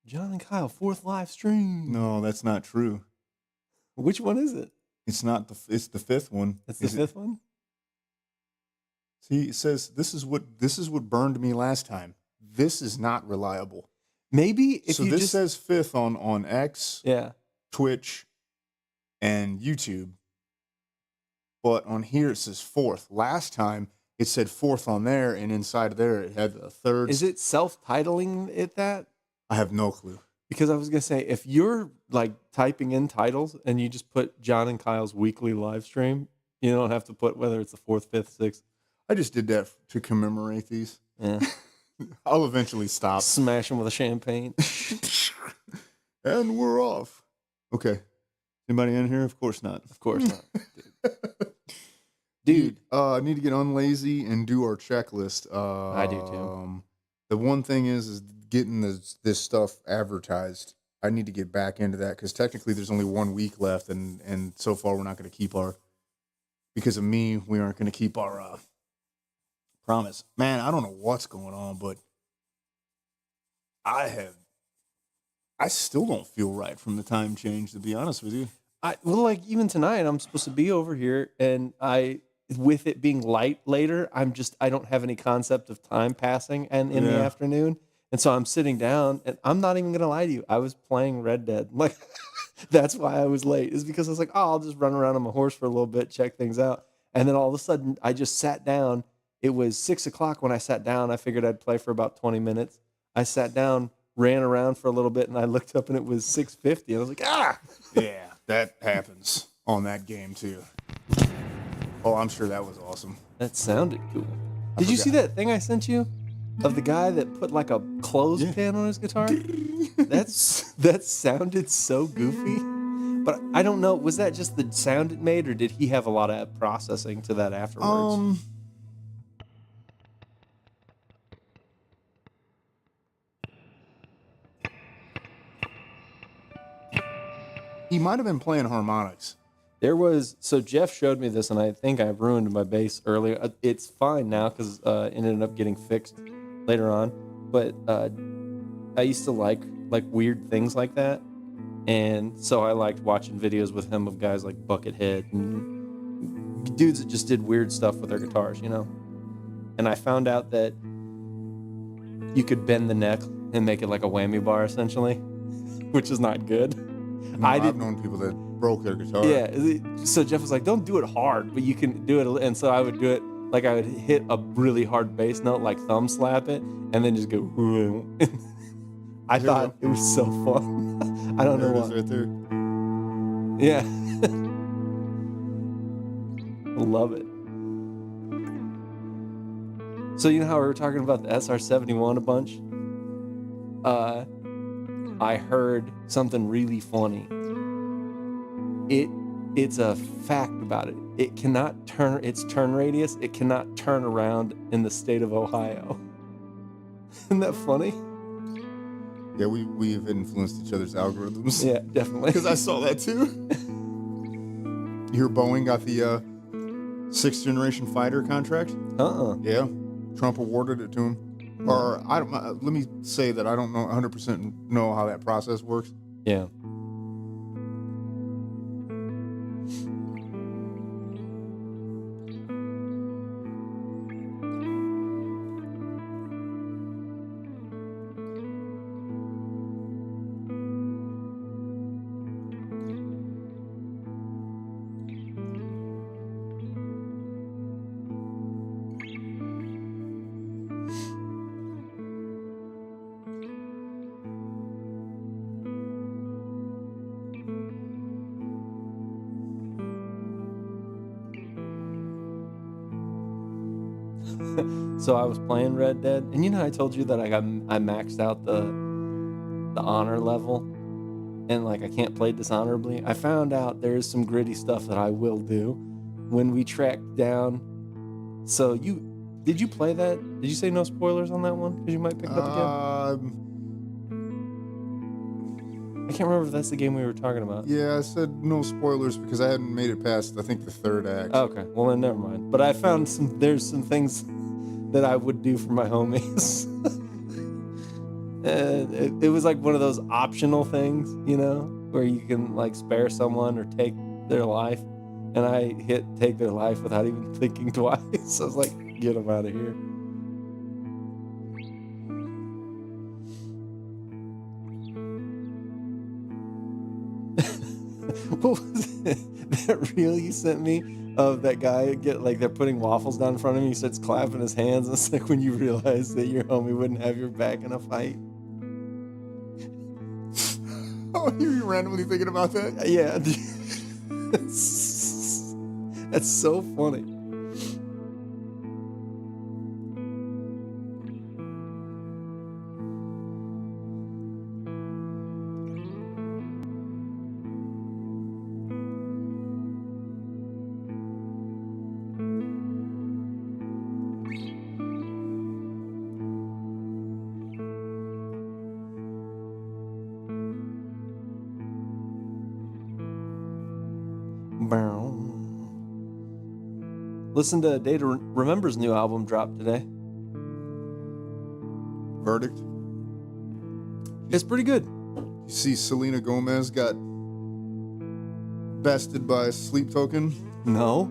John and Kyle, 4th live stream. No, that's not true. Which one is it? It's not the. It's the 5th one. It's the 5th one? See, it says this is what burned me last time. This is not reliable. Maybe if so you this just... says 5th on X, yeah, Twitch, and YouTube. But on here it says 4th. Last time it said 4th on there, and inside of there it had a 3rd. Is it self-titling it that? I have no clue. Because I was going to say, if you're like typing in titles and you just put John and Kyle's weekly live stream, you don't have to put whether it's the 4th, 5th, 6th. I just did that to commemorate these. Yeah. I'll eventually stop. Smash them with a champagne. And we're off. Okay. Anybody in here? Of course not. Of course not. Dude, I need to get unlazy and do our checklist. I do too. The one thing is getting this stuff advertised. I need to get back into that because technically there's only 1 week left, and so far we're not going to keep because of me, we aren't going to keep our promise. Man, I don't know what's going on, but I still don't feel right from the time change, to be honest with you. Like even tonight, I'm supposed to be over here, and with it being light later, I don't have any concept of time passing and in the afternoon. And so I'm sitting down, and I'm not even going to lie to you. I was playing Red Dead. Like, that's why I was late, is because I was like, oh, I'll just run around on my horse for a little bit, check things out. And then all of a sudden, I just sat down. It was 6 o'clock when I sat down. I figured I'd play for about 20 minutes. I sat down, ran around for a little bit, and I looked up, and it was 6:50. And I was like, ah! Yeah, that happens on that game, too. Oh, I'm sure that was awesome. That sounded cool. Did you see that thing I sent you of the guy that put like a clothespin on his guitar? That sounded so goofy. But I don't know, was that just the sound it made, or did he have a lot of processing to that afterwards? He might have been playing harmonics. So Jeff showed me this, and I think I ruined my bass earlier. It's fine now because it ended up getting fixed later on. But I used to like weird things like that, and so I liked watching videos with him of guys like Buckethead and dudes that just did weird stuff with their guitars, you know. And I found out that you could bend the neck and make it like a whammy bar, essentially, which is not good. No, I've known people that broke their guitar. Yeah, so Jeff was like, don't do it hard, but you can do it. And so I would do it, like I would hit a really hard bass note, like thumb slap it, and then just go. I thought it was so fun. I don't know why. Right there. Yeah. Love it. So you know how we were talking about the SR-71 a bunch? I heard something really funny. It's a fact about it. It cannot turn its turn radius. It cannot turn around in the state of Ohio. Isn't that funny? Yeah, we've influenced each other's algorithms. Yeah, definitely. Because I saw that too. You hear Boeing got the 6th generation fighter contract? Yeah, Trump awarded it to him. Or let me say that I don't know 100% know how that process works. Yeah. So I was playing Red Dead, and you know I told you that I maxed out the honor level, and like I can't play dishonorably. I found out there is some gritty stuff that I will do when we track down. So did you play that? Did you say no spoilers on that one? Because you might pick it up again. I can't remember if that's the game we were talking about. Yeah, I said no spoilers because I hadn't made it past, I think, the 3rd act. Okay, well then never mind. But I found there's some things that I would do for my homies. it was like one of those optional things, you know, where you can like spare someone or take their life. And I hit take their life without even thinking twice. I was like, get them out of here. What was it? That reel you sent me of that guy they're putting waffles down in front of him. He starts clapping his hands. It's like when you realize that your homie wouldn't have your back in a fight. Oh, you randomly thinking about that? Yeah. That's so funny. Listen to Data Remember's new album dropped today. Verdict. It's pretty good. You see, Selena Gomez got bested by Sleep Token. No.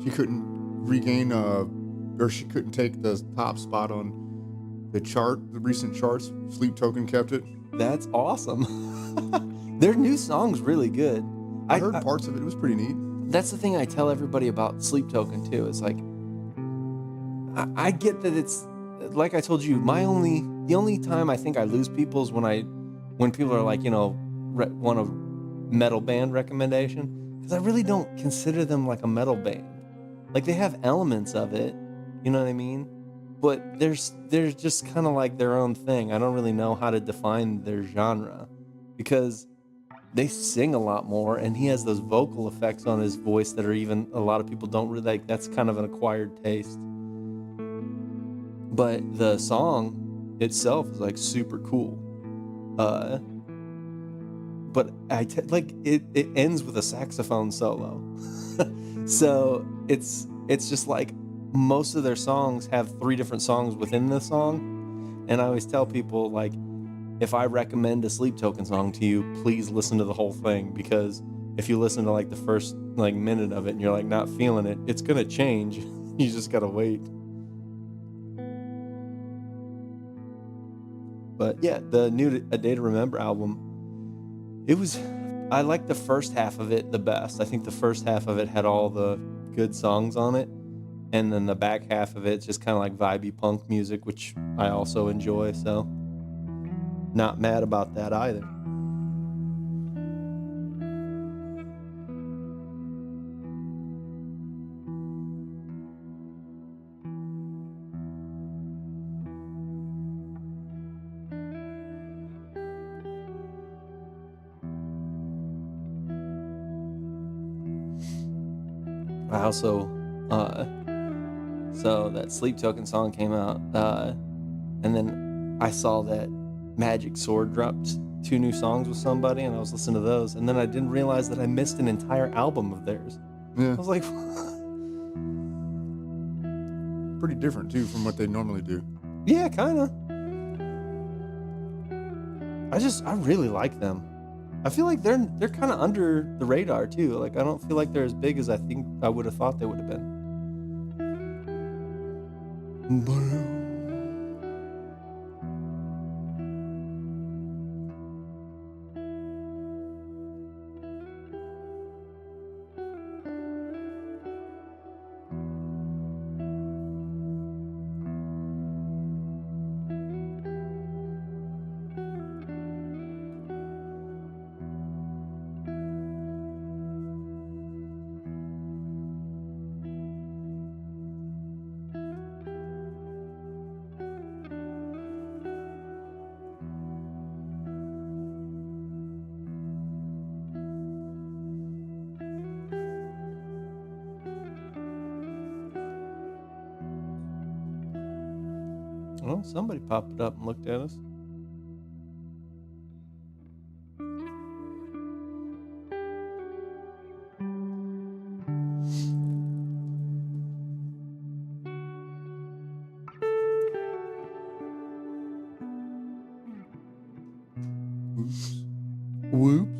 She couldn't regain, or she couldn't take the top spot on the chart, the recent charts. Sleep Token kept it. That's awesome. Their new song's really good. I heard parts of it. It was pretty neat. That's the thing I tell everybody about Sleep Token too. It's like I get that it's like I told you. The only time I think I lose people is when people are like, you know, want a metal band recommendation, because I really don't consider them like a metal band. Like they have elements of it, you know what I mean? But they're just kind of like their own thing. I don't really know how to define their genre because they sing a lot more, and he has those vocal effects on his voice that are even a lot of people don't really like. That's kind of an acquired taste. But the song itself is like super cool. But it ends with a saxophone solo. So it's just like most of their songs have 3 different songs within the song. And I always tell people, like, if I recommend a Sleep Token song to you, please listen to the whole thing, because if you listen to like the first like minute of it and you're like not feeling it, it's gonna change. You just gotta wait. But yeah, the new A Day to Remember album, I liked the first half of it the best. I think the first half of it had all the good songs on it, and then the back half of it's just kind of like vibey punk music, which I also enjoy, so not mad about that either. I also, so that Sleep Token song came out, and then I saw that Magic Sword dropped 2 new songs with somebody, and I was listening to those, and then I didn't realize that I missed an entire album of theirs. Yeah. I was like, Pretty different too from what they normally do. yeah, kind of. I really like them. I feel like they're kind of under the radar too. Like I don't feel like they're as big as I think I would have thought they would have been. Well, somebody popped it up and looked at us. Whoops. Whoops.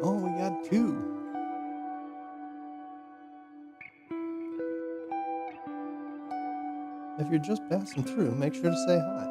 Oh, we got two. If you're just passing through, make sure to say hi.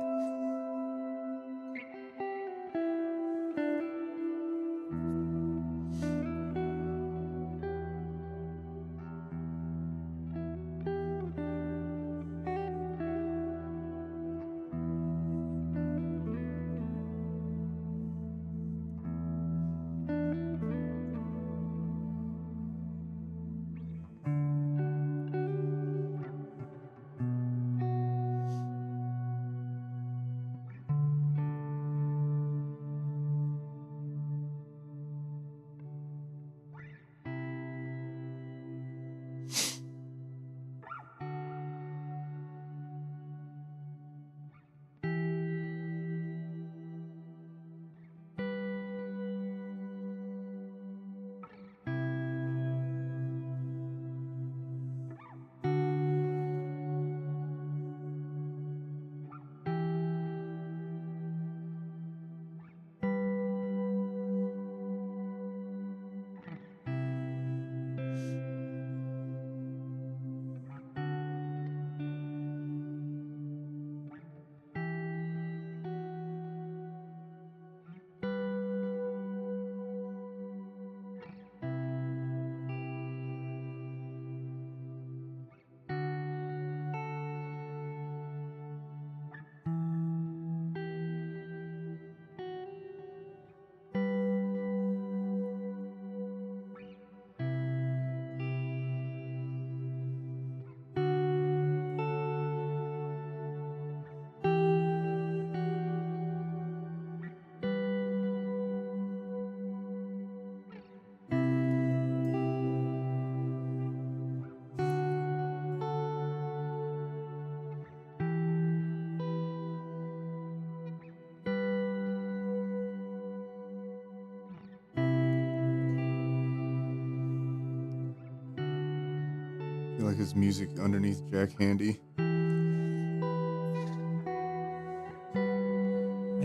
I feel like his music underneath Jack Handy. I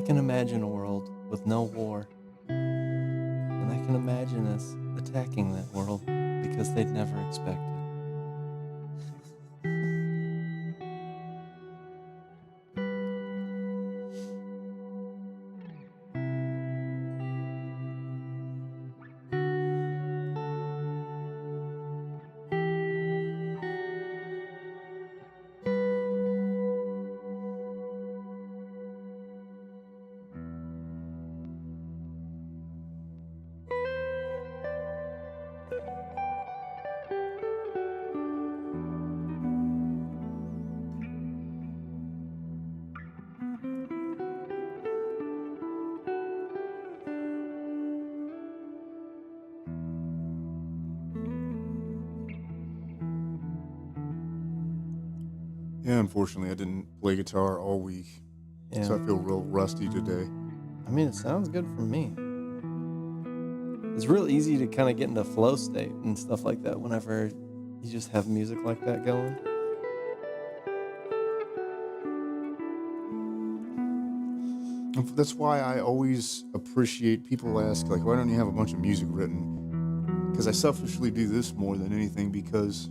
can imagine a world with no war. And I can imagine us attacking that world because they'd never expect it. Yeah, unfortunately, I didn't play guitar all week, so I Yeah. feel real rusty today. I mean, it sounds good for me. It's real easy to kind of get into flow state and stuff like that whenever you just have music like that going. That's why I always appreciate people ask, like, why don't you have a bunch of music written? Because I selfishly do this more than anything because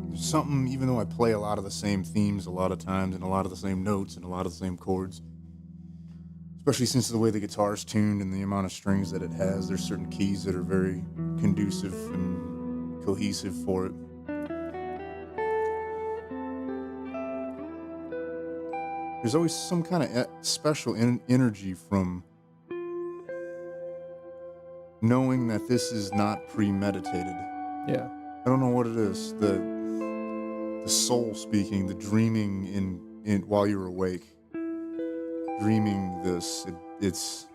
there's something, even though I play a lot of the same themes a lot of times and a lot of the same notes and a lot of the same chords, especially since the way the guitar is tuned and the amount of strings that it has, there's certain keys that are very conducive and cohesive for it. There's always some kind of special energy from knowing that this is not premeditated. Yeah. I don't know what it is. The soul speaking, the dreaming in while you're awake. Dreaming this. It's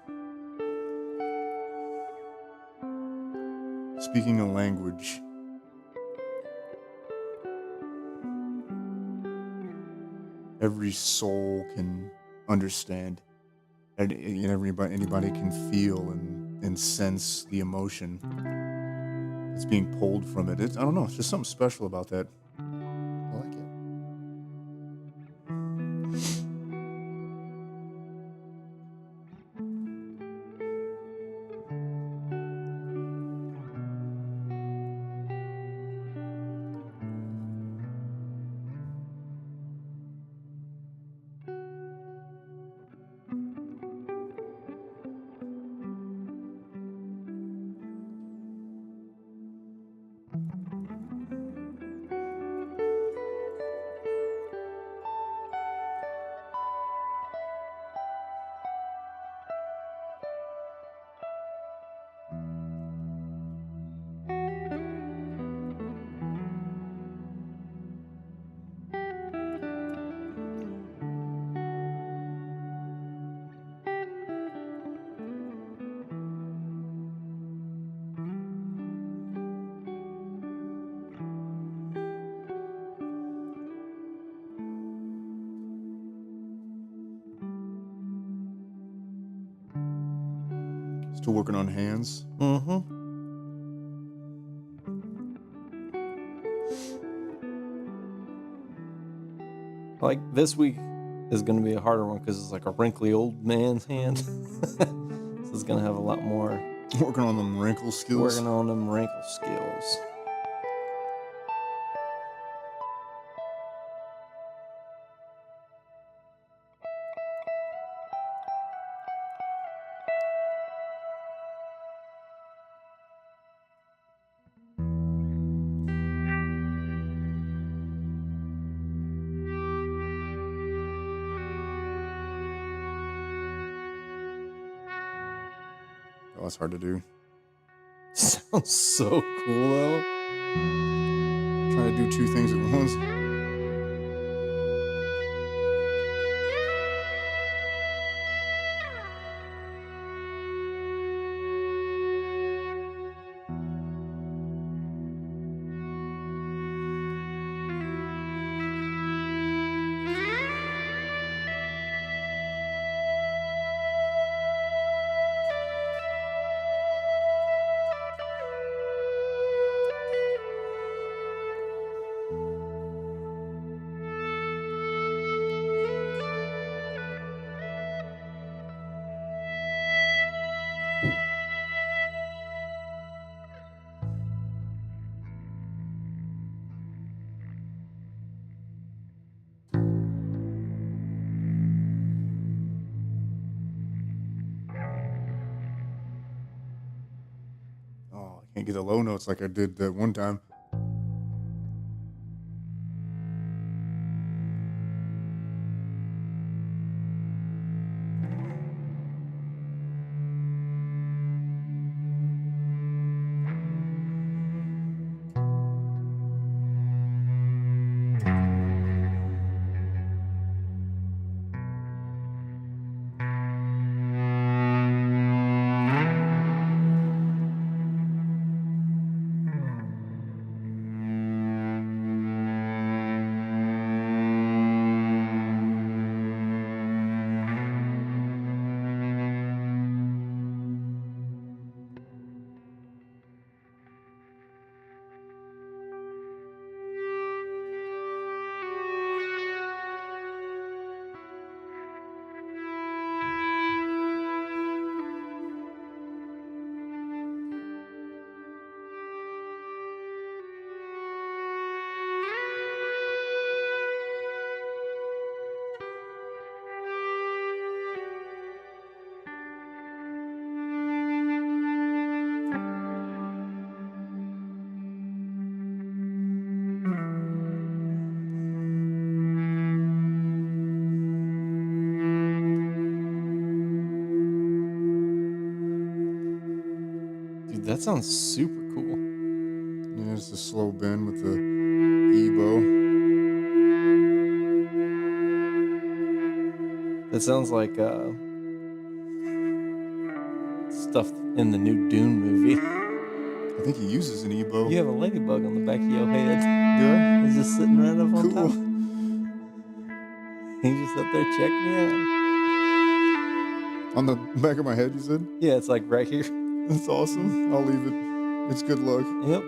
speaking a language. Every soul can understand. And anybody can feel and sense the emotion that's being pulled from it. I don't know. It's just something special about that. I like it. Still working on hands. Mm-hmm. Like this week is going to be a harder one because it's like a wrinkly old man's hand. So it's going to have a lot more Working on them wrinkle skills. working on them wrinkle skills. Oh, that's hard to do. Sounds so cool though. Trying to do two things at once. Oh, I can't get the low notes like I did that one time. Dude, that sounds super cool. Yeah, it's a slow bend with the EBO. That sounds like stuff in the new Dune movie. I think he uses an EBO. You have a ladybug on the back of your head. Do I? It's just sitting right up on Cool. top. He's just up there checking you out. On the back of my head, you said? Yeah, it's like right here. That's awesome. I'll leave it. It's good luck. Yep.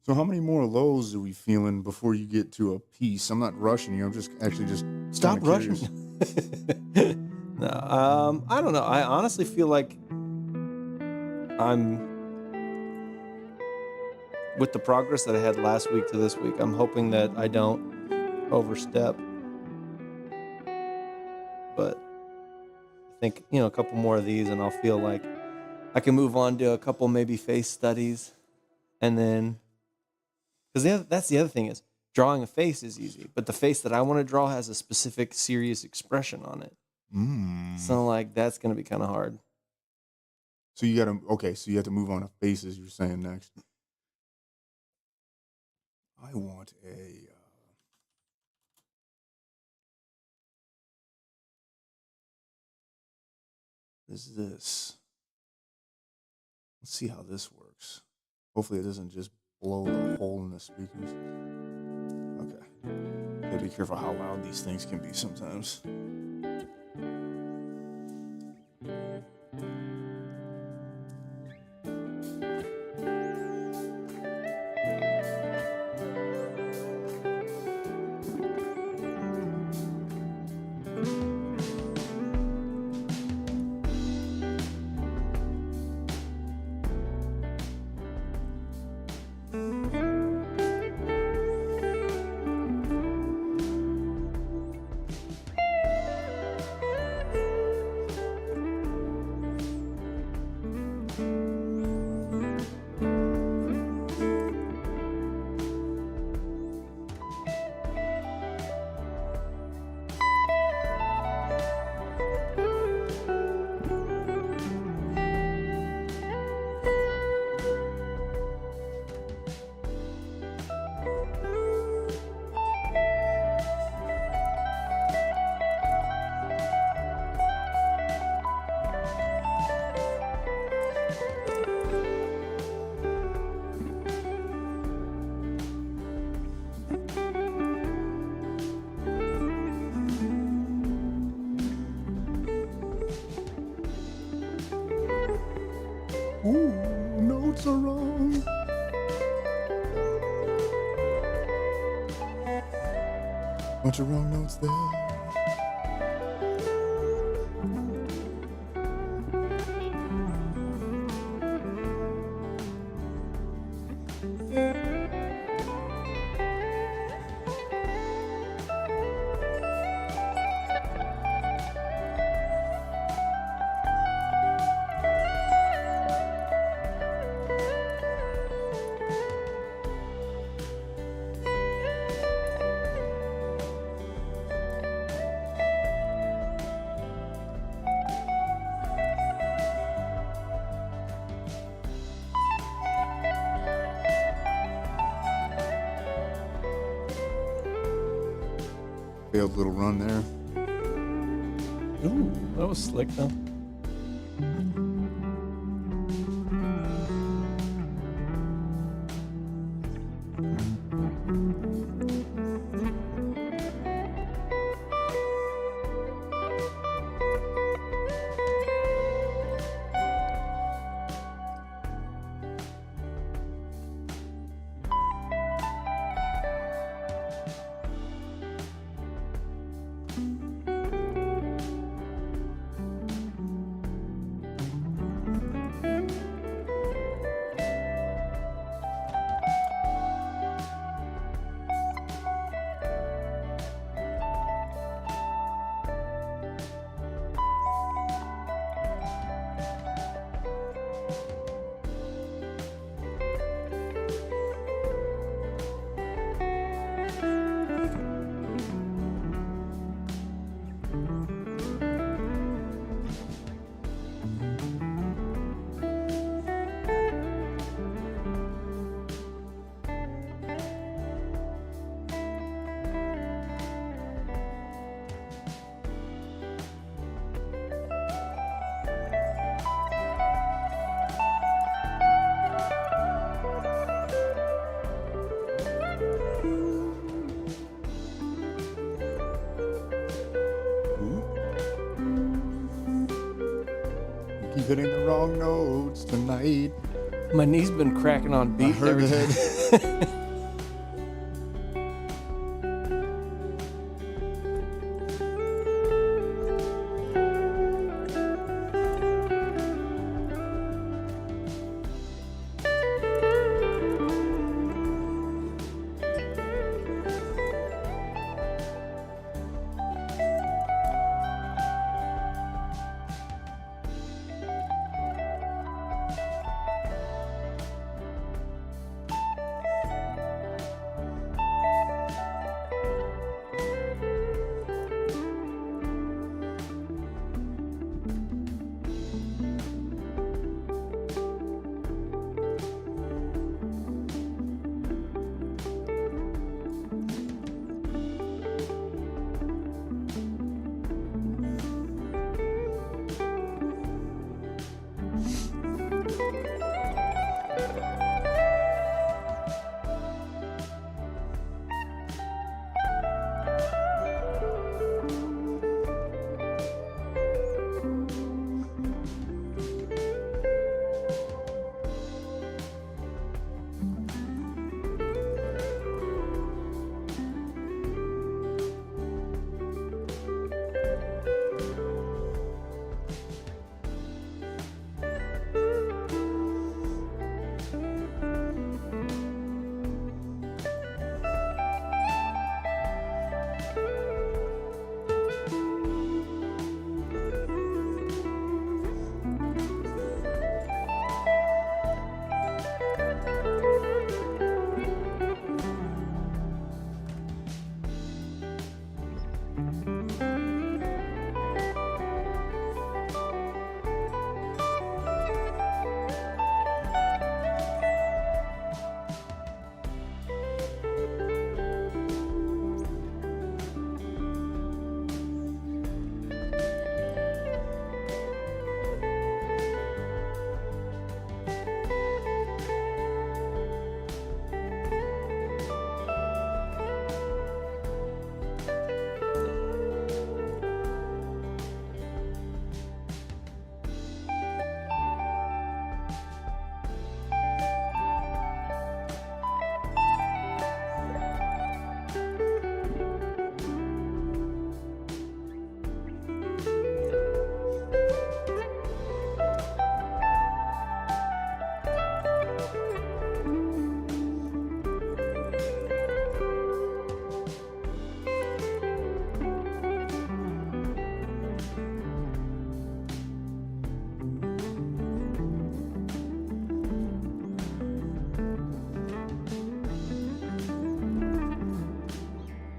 So how many more lows are we feeling before you get to a peace? I'm not rushing you. I'm just actually just Stop kinda rushing. curious. No, I don't know. I honestly feel like I'm with the progress that I had last week to this week. I'm hoping that I don't overstep. But I think, a couple more of these and I'll feel like I can move on to a couple maybe face studies. And then, because that's the other thing is drawing a face is easy, but the face that I want to draw has a specific serious expression on it. So like that's going to be kind of hard. So you have to move on to faces, you're saying next. I want a this. Let's see how this works. Hopefully it doesn't just blow the hole in the speakers. Okay. Gotta be careful how loud these things can be sometimes. Ooh, notes are wrong. Bunch of wrong notes there. Failed little run there. Ooh, that was slick though. Keep hitting the wrong notes tonight. My knee's been cracking on beat. I heard that.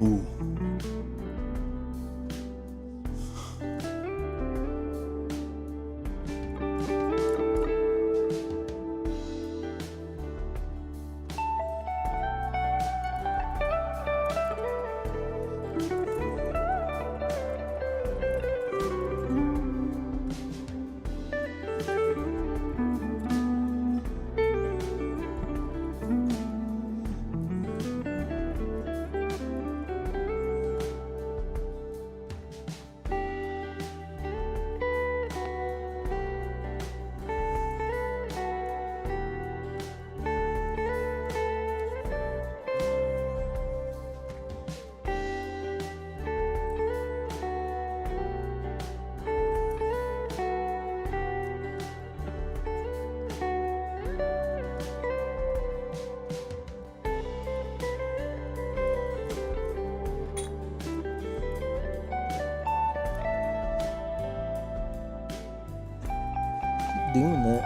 Ooh. Doing that.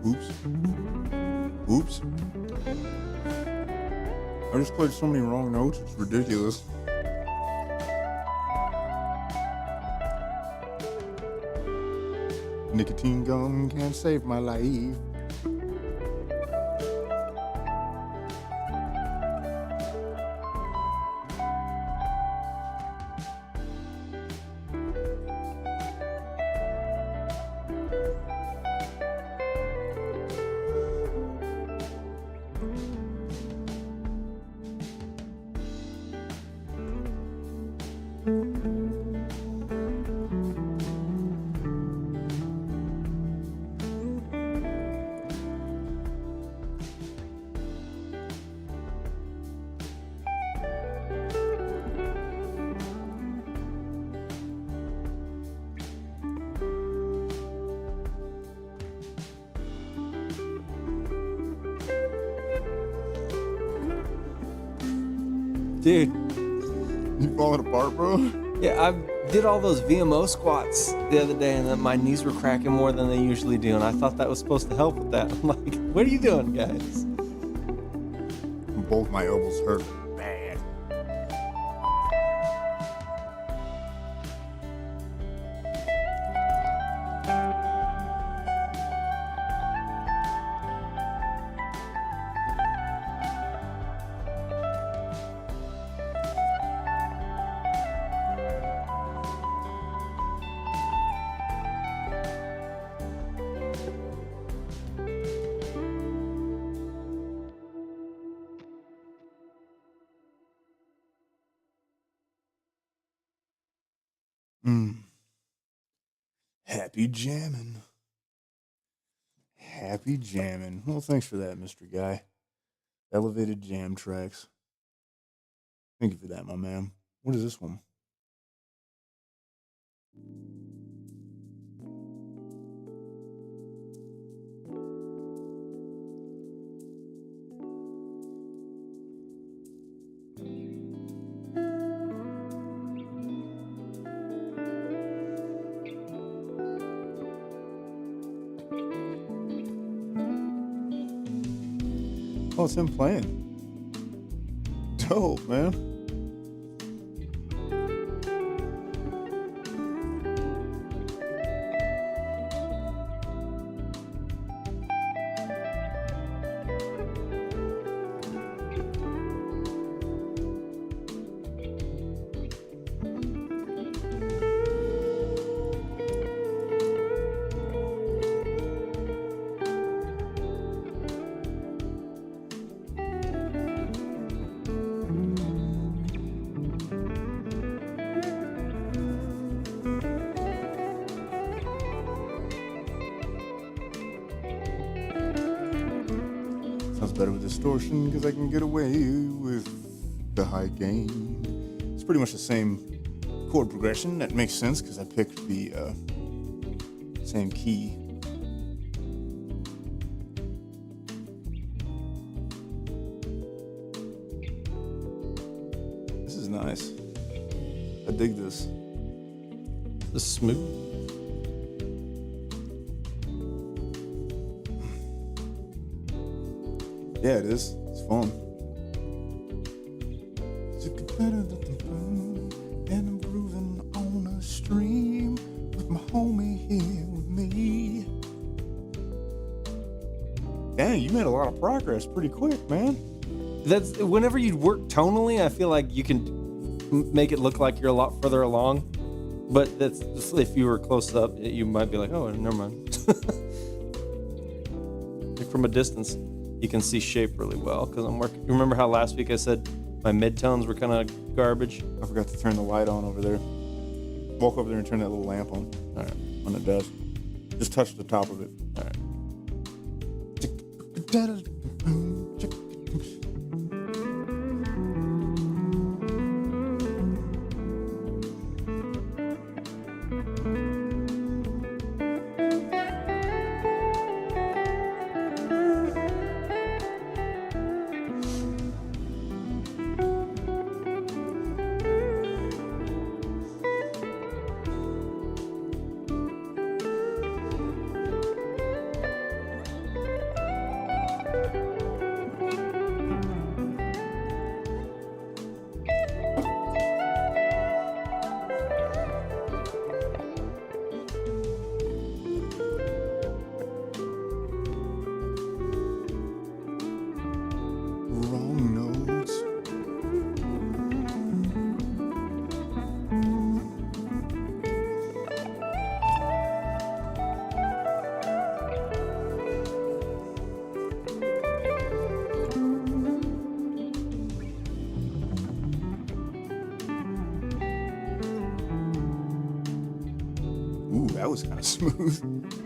Oops. Oops. I just played so many wrong notes, it's ridiculous. Nicotine gum can't save my life. Dude, You falling apart, bro? yeah, I did all those VMO squats the other day, and then my knees were cracking more than they usually do, and I thought that was supposed to help with that. I'm like, what are you doing, guys? Both my elbows hurt bad. Happy jamming. Happy jamming. Well, thanks for that, Mr. Guy. Elevated jam tracks. Thank you for that, my man. What is this one? Oh, it's him playing. Dope, man. Sounds better with distortion because I can get away with the high gain. It's pretty much the same chord progression. That makes sense because I picked the same key. This is nice. I dig this. This is smooth. Yeah, it is. It's fun. And I'm grooving on a stream with my homie here with me. Dang, you made a lot of progress pretty quick, man. That's whenever you work tonally, I feel like you can make it look like you're a lot further along. But that's if you were close up, you might be like, oh, never mind. Like from a distance, you can see shape really well because I'm working. You remember how last week I said my midtones were kind of garbage? I forgot to turn the light on over there. Walk over there and turn that little lamp on. All right. On the desk. Just touch the top of it. All right. was kind of smooth.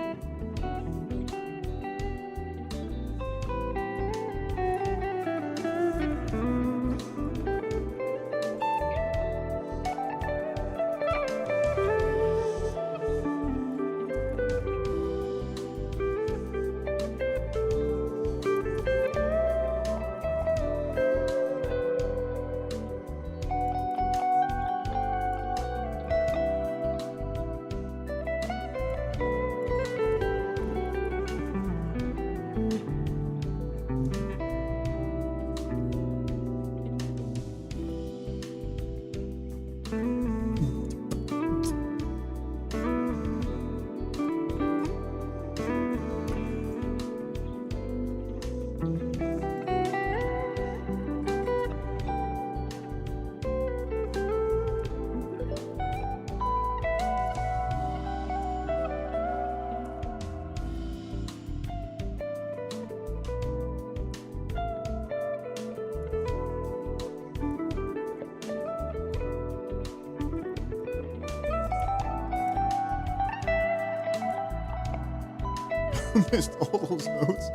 Missed all those notes.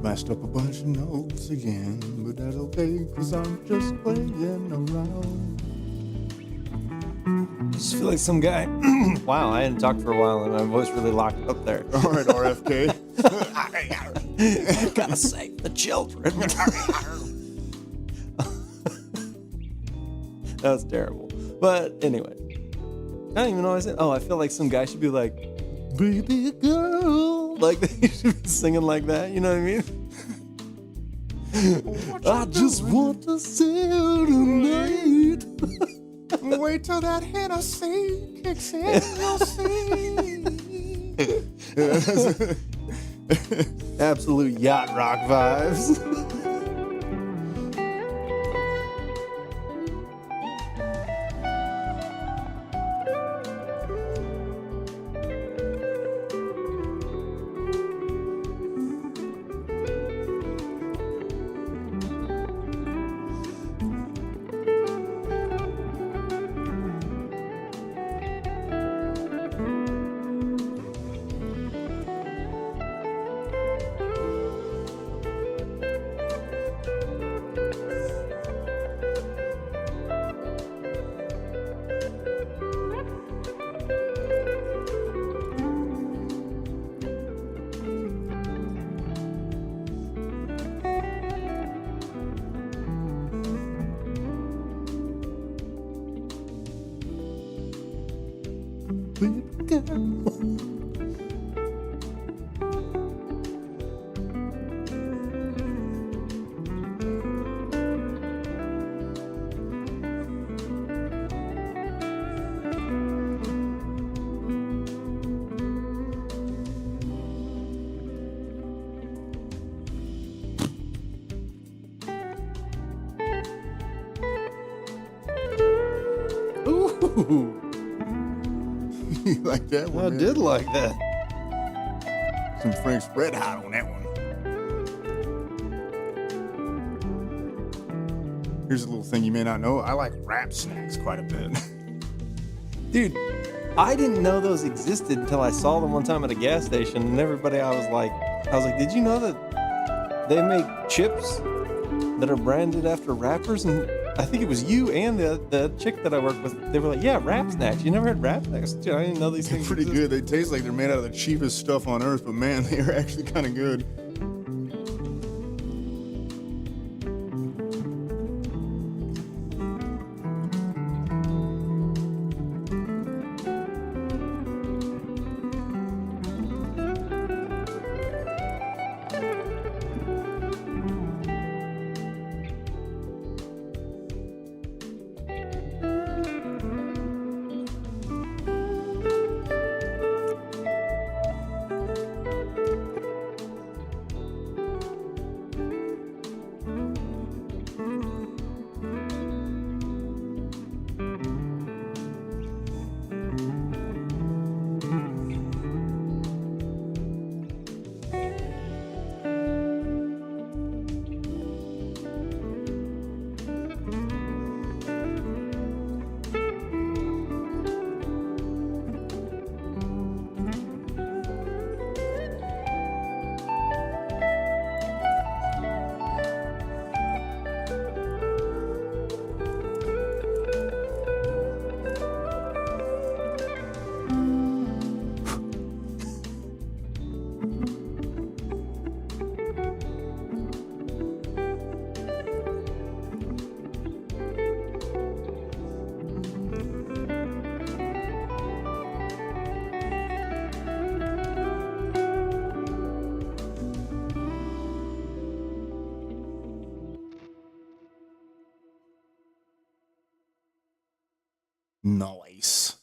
Mashed up a bunch of notes again, but that's okay, cause I'm just playing around. I just feel like some guy. Wow, I hadn't talked for a while and my voice really locked up there. All right, RFK. Gotta save the children. That was terrible. But anyway, I don't even know what I said. Oh, I feel like some guy should be like, baby girl. Like, they should be singing like that. You know what I mean? I just want to see you tonight. Wait till that Hennessy kicks in, you'll see. Absolute yacht rock vibes. Baby girl. Ooh, You like that one? I man? did like that. Some Frank's Red Hot on that one. Here's a little thing you may not know. I like wrap snacks quite a bit. Dude, I didn't know those existed until I saw them one time at a gas station, and everybody, I was like, did you know that they make chips that are branded after rappers? And I think it was you and the chick that I work with. They were like, yeah, rap snacks. You never had rap snacks? Dude, I didn't know these They're things pretty existed. good. They taste like they're made out of the cheapest stuff on earth, but man, they are actually kind of good. Nice.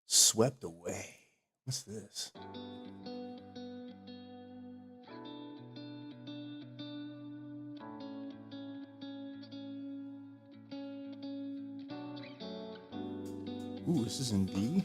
Swept away. What's this? Ooh, this is in D.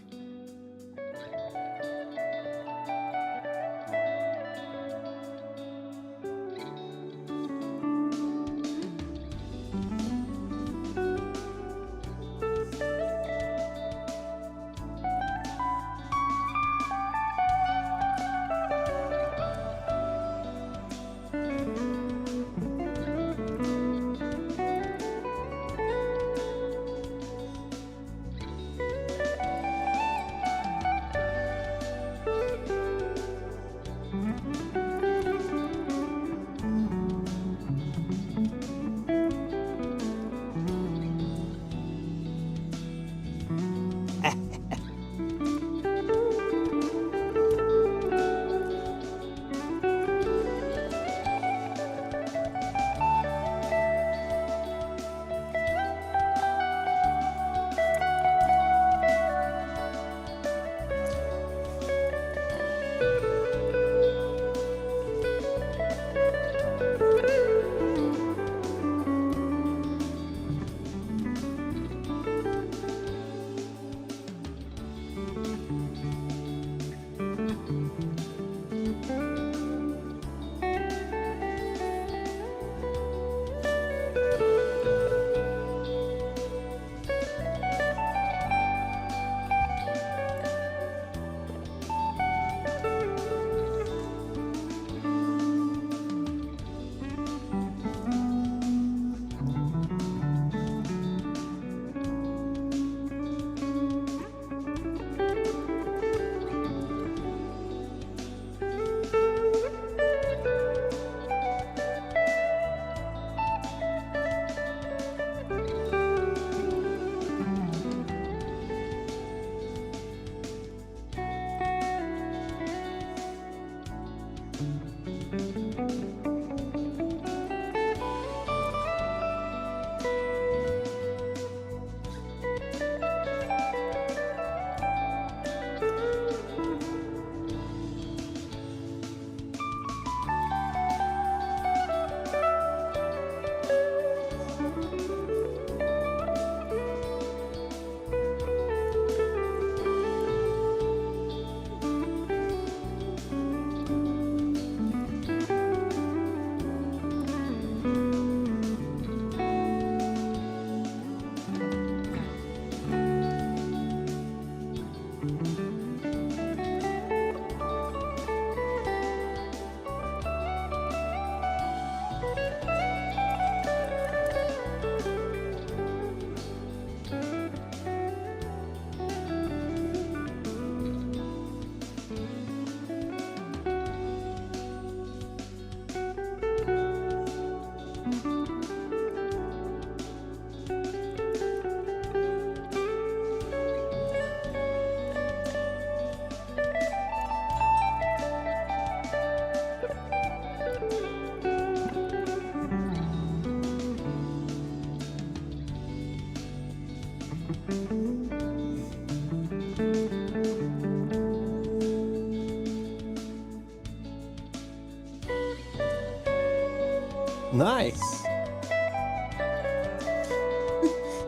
Nice.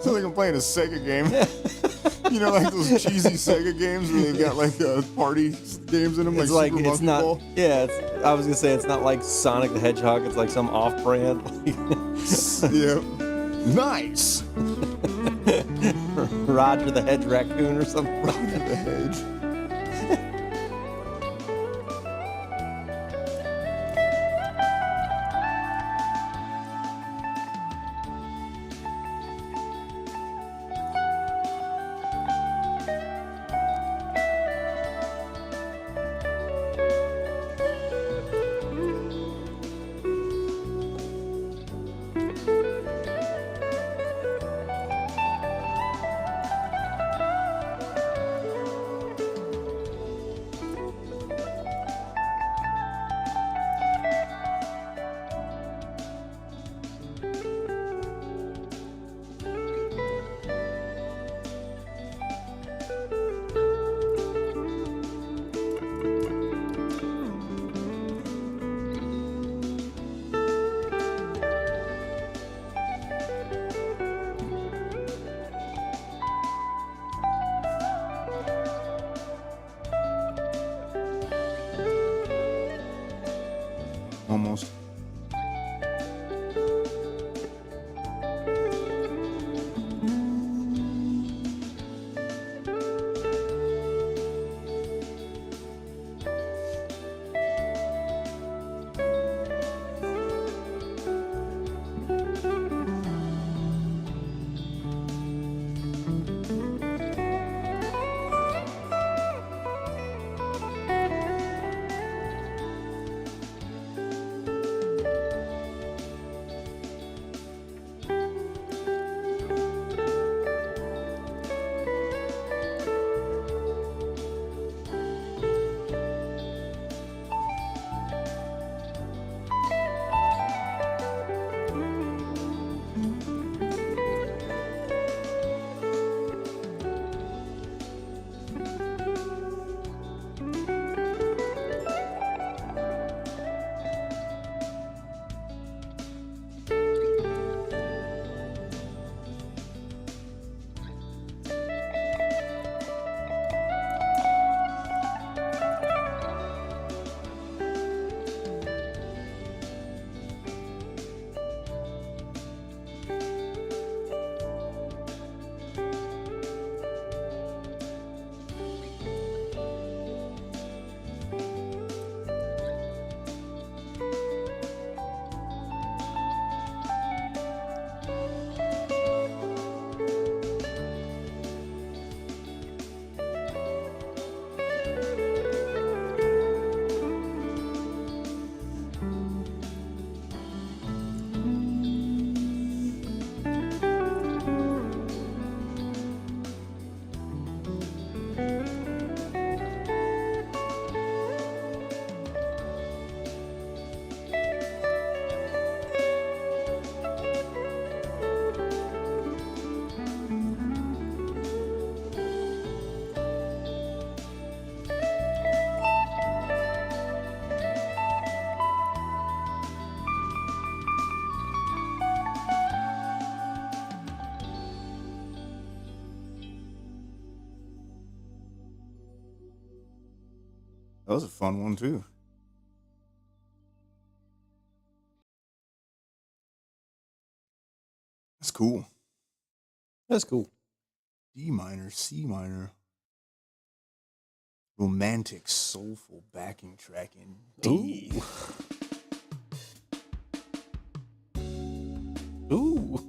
So like I'm playing a Sega game. You know, like those cheesy Sega games where they've got like party games in them, It's like like Super it's Monkey not. Ball. Yeah, I was gonna say it's not like Sonic the Hedgehog. It's like some off-brand. Yeah. Nice. Roger the Hedge Raccoon or something. Roger the Hedge. Almost. That was a fun one too. That's cool. That's cool. D minor, C minor. Romantic, soulful backing track in D. Ooh.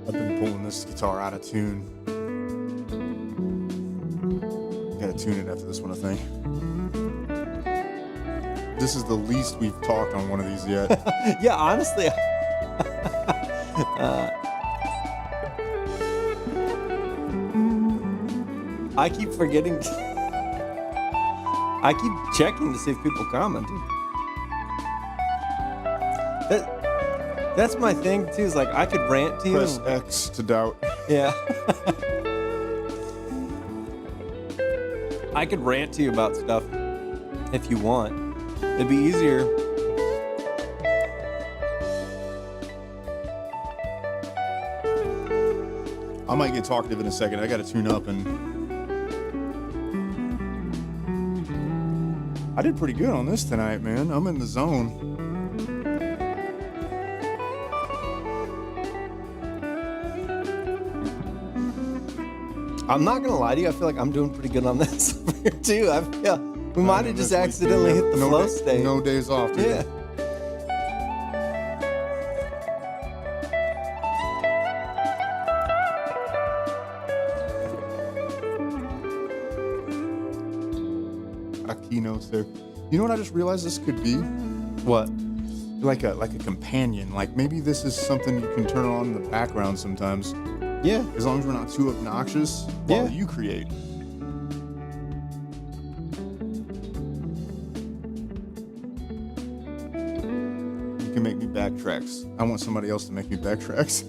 I've been pulling this guitar out of tune. Gotta tune it after this one, I think. This is the least we've talked on one of these yet. Yeah, honestly. I keep forgetting. I keep checking to see if people commented. That's my thing too. Is like I could rant to you. Press X to doubt. Yeah. I could rant to you about stuff if you want. It'd be easier. I might get talkative in a second. I gotta tune up, and I did pretty good on this tonight, man. I'm in the zone. I'm not gonna lie to you. I feel like I'm doing pretty good on this over here too. I feel we might have just accidentally hit the flow state. No days off, dude. Yeah. Keynotes there. You know what I just realized this could be? What? Like a companion. Like maybe this is something you can turn on in the background sometimes. Yeah. As long as we're not too obnoxious while you create. You can make me backtracks. I want somebody else to make me backtracks.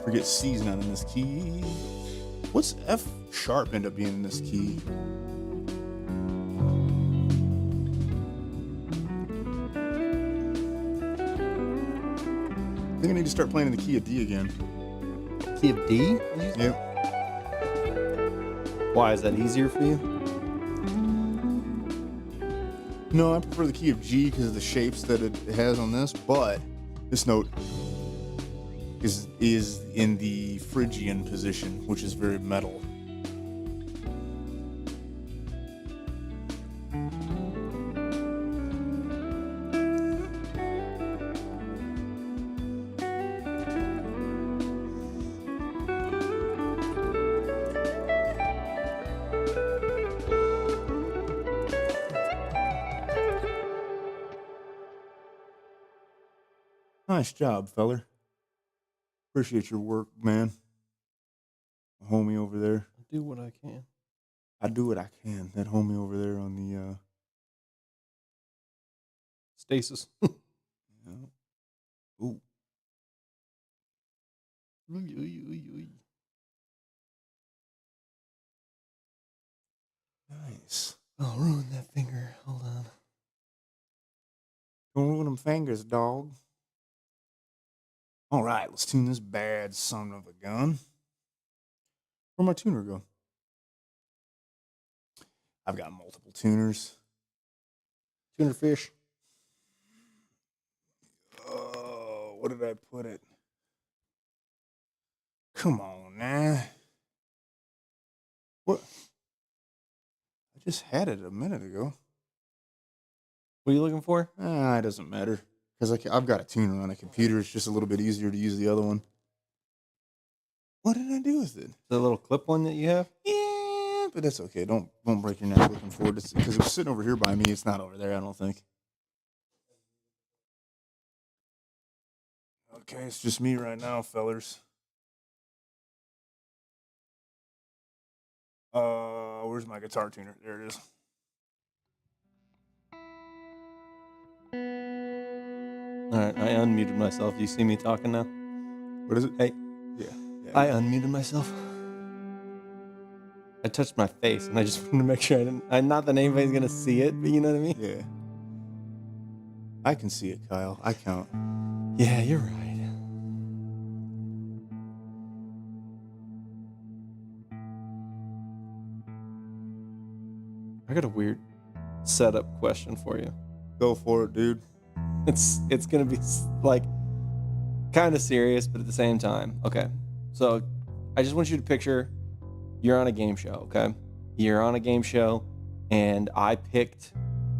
Forget C's not in this key. What's F sharp end up being in this key? I think I need to start playing in the key of D again. Key of D? Yep. Why is that easier for you? No, I prefer the key of G because of the shapes that it has on this, but this note is in the Phrygian position, which is very metal. Nice job, feller. Appreciate your work, man. Homie over there. I do what I can. I do what I can. That homie over there on the Stasis. yeah. Ooh. Nice. I'll ruin that finger. Hold on. Don't ruin them fingers, dog. All right, let's tune this bad son of a gun. Where'd my tuner go? I've got multiple tuners. Tuner fish. Oh, what did I put it? Come on, now. What? I just had it a minute ago. What are you looking for? It doesn't matter. Because I've got a tuner on a computer. It's just a little bit easier to use the other one. What did I do with it? The little clip one that you have? Yeah, but that's okay. Don't break your neck looking for it. Because it was sitting over here by me. It's not over there, I don't think. Okay, it's just me right now, fellers. Where's my guitar tuner? There it is. All right, I unmuted myself. Do you see me talking now? What is it? Hey. Yeah. I unmuted myself. I touched my face, and I just wanted to make sure I didn't. Not that anybody's gonna see it, but you know what I mean. Yeah. I can see it, Kyle. I count. Yeah, you're right. I got a weird setup question for you. Go for it, dude. It's gonna be like kind of serious, but at the same time. Okay, so I just want you to picture you're on a game show, okay? You're on a game show, and I picked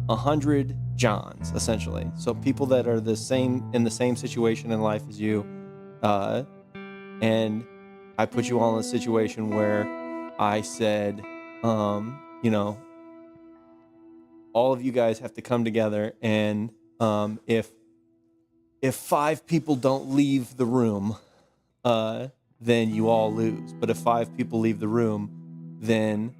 100 Johns, essentially. So people that are in the same situation in life as you, and I put you all in a situation where I said, you know, all of you guys have to come together, and if 5 people don't leave the room, then you all lose. But if 5 people leave the room, then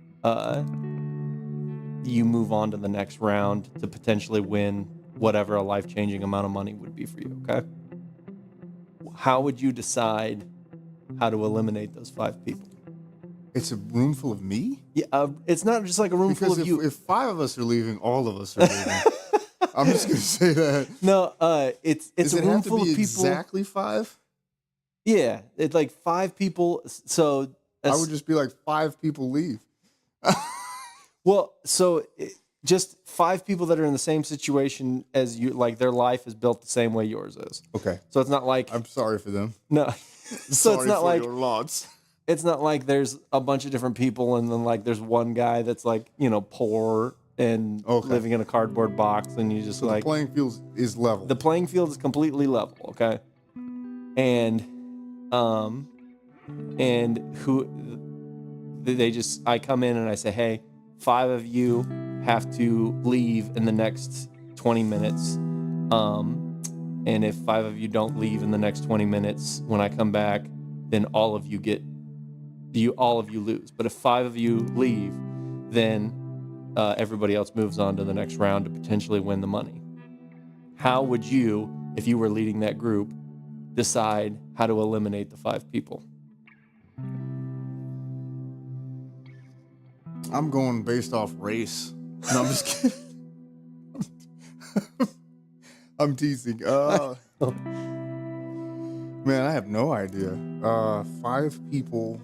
you move on to the next round to potentially win whatever a life-changing amount of money would be for you, okay? How would you decide how to eliminate those 5 people? It's a room full of me? Yeah, it's not just like a room full of you. If 5 of us are leaving, all of us are leaving. I'm just going to say that. No, it's a room full of people. Exactly 5? Yeah, it's like 5 people. So I would just be like 5 people leave. Well, so just 5 people that are in the same situation as you, like their life is built the same way yours is. Okay. So it's not like I'm sorry for them. No. So it's not like your lots. It's not like there's a bunch of different people and then like there's one guy that's like, poor and living in a cardboard box, and you just the playing field is level. The playing field is completely level, okay? And I come in and I say, hey, 5 of you have to leave in the next 20 minutes. And if 5 of you don't leave in the next 20 minutes, when I come back, then all of you lose. But if 5 of you leave, then everybody else moves on to the next round to potentially win the money. How would you, if you were leading that group, decide how to eliminate the 5 people? I'm going based off race. No, I'm just kidding. I'm teasing. Man, I have no idea. 5 people.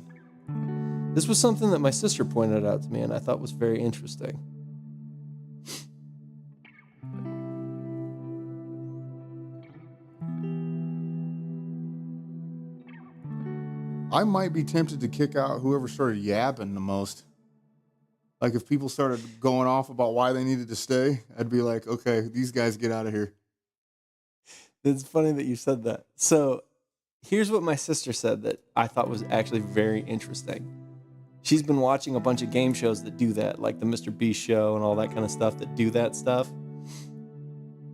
This was something that my sister pointed out to me, and I thought was very interesting. I might be tempted to kick out whoever started yapping the most. Like if people started going off about why they needed to stay, I'd be like, okay, these guys get out of here. It's funny that you said that. So here's what my sister said that I thought was actually very interesting. She's been watching a bunch of game shows that do that, like the Mr. Beast show and all that kind of stuff that do that stuff.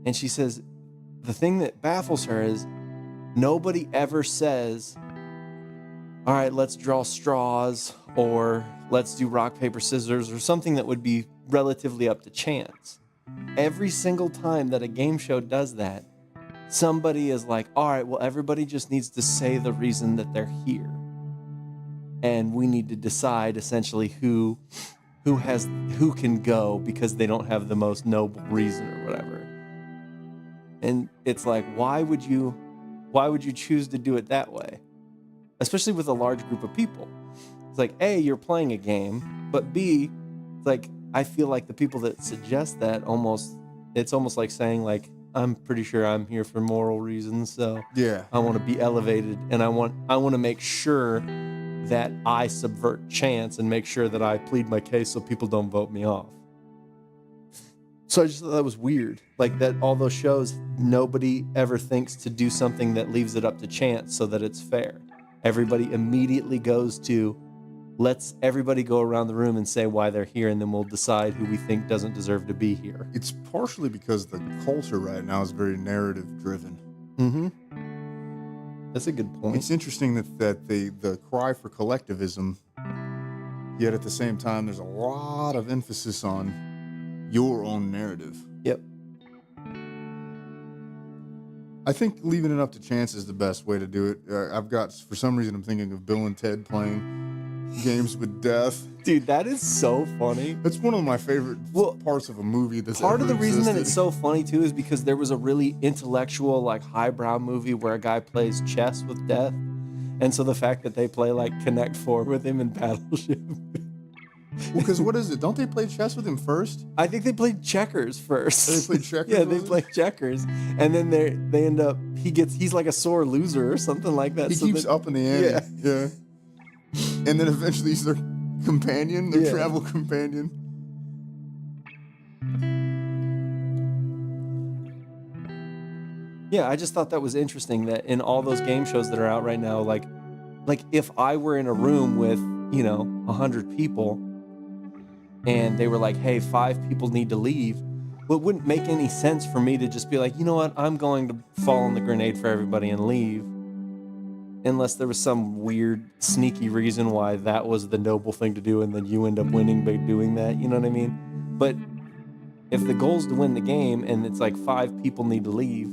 And she says the thing that baffles her is nobody ever says, all right, let's draw straws, or let's do rock, paper, scissors, or something that would be relatively up to chance. Every single time that a game show does that, somebody is like, all right, well, everybody just needs to say the reason that they're here. And we need to decide essentially who can go because they don't have the most noble reason or whatever. And it's like, why would you choose to do it that way? Especially with a large group of people. It's like, A, you're playing a game, but B, it's like, I feel like the people that suggest that it's almost like saying like, I'm pretty sure I'm here for moral reasons, so yeah, I want to be elevated, and I want to make sure that I subvert chance and make sure that I plead my case so people don't vote me off. So I just thought that was weird. Like that all those shows, nobody ever thinks to do something that leaves it up to chance so that it's fair. Everybody immediately goes to, let's everybody go around the room and say why they're here, and then we'll decide who we think doesn't deserve to be here. It's partially because the culture right now is very narrative driven. Mm-hmm. That's a good point. It's interesting that the cry for collectivism, yet at the same time, there's a lot of emphasis on your own narrative. Yep. I think leaving it up to chance is the best way to do it. For some reason, I'm thinking of Bill and Ted playing games with death. Dude, that is so funny. That's one of my favorite parts of a movie. Part of the reason that it's so funny too is because there was a really intellectual, like highbrow movie where a guy plays chess with death, and so the fact that they play like Connect 4 with him in Battleship. Well, because what is it? Don't they play chess with him first? I think they played checkers first. They played checkers. Yeah, they play checkers, and then they end up he's like a sore loser or something like that. He keeps up in the ante. Yeah. And then eventually he's their companion, their Yeah. travel companion. Yeah, I just thought that was interesting that in all those game shows that are out right now, like if I were in a room with, 100 people and they were like, hey, 5 people need to leave, well, it wouldn't make any sense for me to just be like, you know what, I'm going to fall on the grenade for everybody and leave. Unless there was some weird, sneaky reason why that was the noble thing to do and then you end up winning by doing that, you know what I mean? But if the goal is to win the game and it's like 5 people need to leave,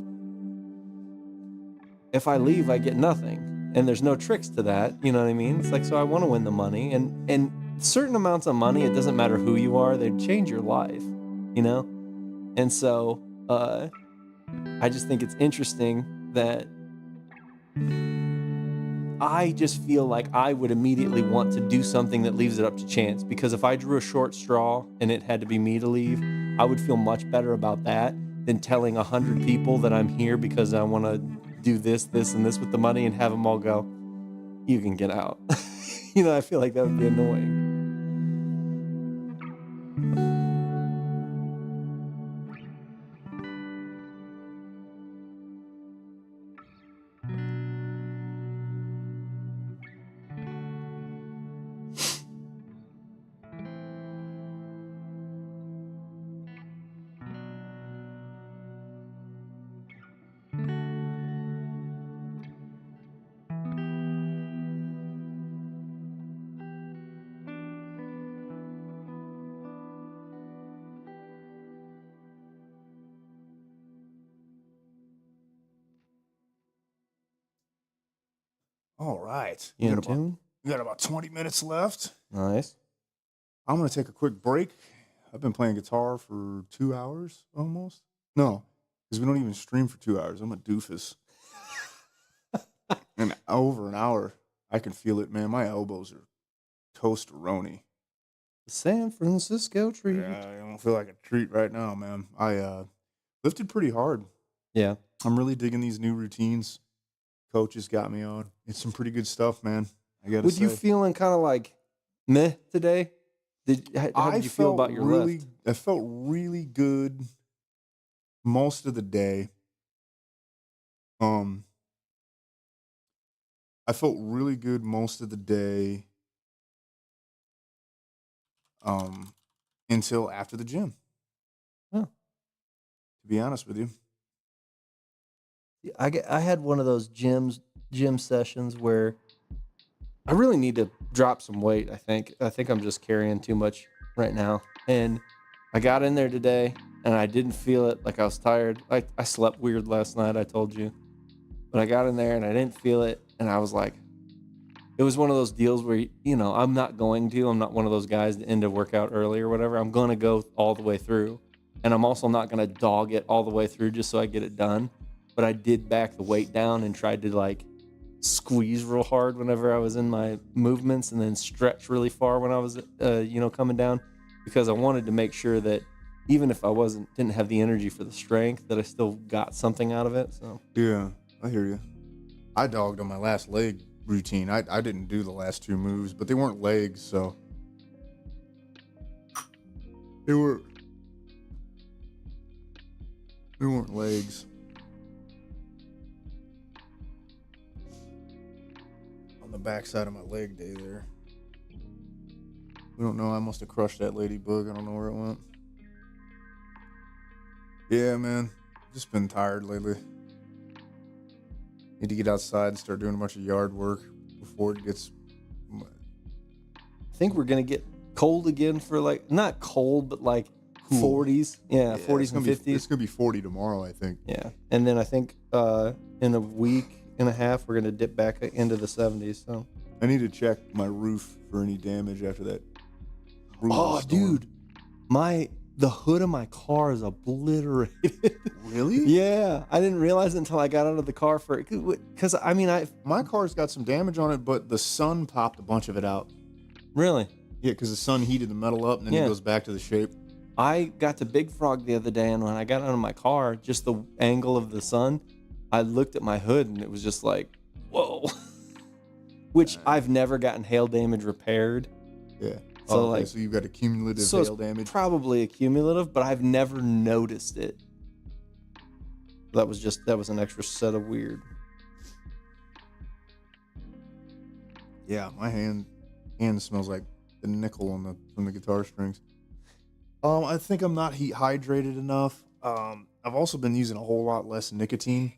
if I leave, I get nothing. And there's no tricks to that, you know what I mean? It's like, so I want to win the money. And certain amounts of money, it doesn't matter who you are, they change your life, you know? And so I just think it's interesting that I just feel like I would immediately want to do something that leaves it up to chance. Because if I drew a short straw and it had to be me to leave, I would feel much better about that than telling 100 people that I'm here because I want to do this, this, and this with the money and have them all go, you can get out. I feel like that would be annoying. All right. You in tune? We got about 20 minutes left. Nice. I'm going to take a quick break. I've been playing guitar for 2 hours almost. No, because we don't even stream for 2 hours. I'm a doofus. And over an hour, I can feel it, man. My elbows are toast-a-roni. The San Francisco treat. Yeah, I don't feel like a treat right now, man. I lifted pretty hard. Yeah. I'm really digging these new routines. Coach has got me on. It's some pretty good stuff, man. I gotta say. You feeling kind of like meh today? How did you feel about your lift? I felt really good most of the day. I felt really good most of the day. Until after the gym. Oh. To be honest with you. I had one of those gym sessions where I really need to drop some weight. I think I'm just carrying too much right now. And I got in there today and I didn't feel it. Like I was tired. Like I slept weird last night, I told you. But I got in there and I didn't feel it. And I was like, it was one of those deals where, I'm not one of those guys that end a workout early or whatever. I'm going to go all the way through. And I'm also not going to dog it all the way through just so I get it done. But I did back the weight down and tried to squeeze real hard whenever I was in my movements and then stretch really far when I was, coming down, because I wanted to make sure that even if I didn't have the energy for the strength, that I still got something out of it. So yeah, I hear you. I dogged on my last leg routine. I didn't do the last 2 moves, but they weren't legs, so they weren't legs. On the backside of my leg day there. We don't know. I must have crushed that ladybug. I don't know where it went. Yeah, man. Just been tired lately. Need to get outside and start doing a bunch of yard work before it gets. I think we're going to get cold again for not cold, but Cool. 40s. Yeah, 40s and 50s. It's going to be 40 tomorrow, I think. Yeah. And then I think in a week and a half, we're going to dip back into the 70s. So I need to check my roof for any damage after that. Oh, storm. dude. The hood of my car is obliterated. Really? Yeah. I didn't realize it until I got out of the car because my car's got some damage on it, but the sun popped a bunch of it out. Really? Yeah, because the sun heated the metal up and then it goes back to the shape. I got to Big Frog the other day, and when I got out of my car, just the angle of the sun, I looked at my hood and it was just like, whoa. which I've never gotten hail damage repaired. Yeah. So okay, so you've got a cumulative so hail damage. Probably a cumulative, but I've never noticed it. That was an extra set of weird. Yeah, my hand smells like the nickel from the guitar strings. I think I'm not heat hydrated enough. I've also been using a whole lot less nicotine.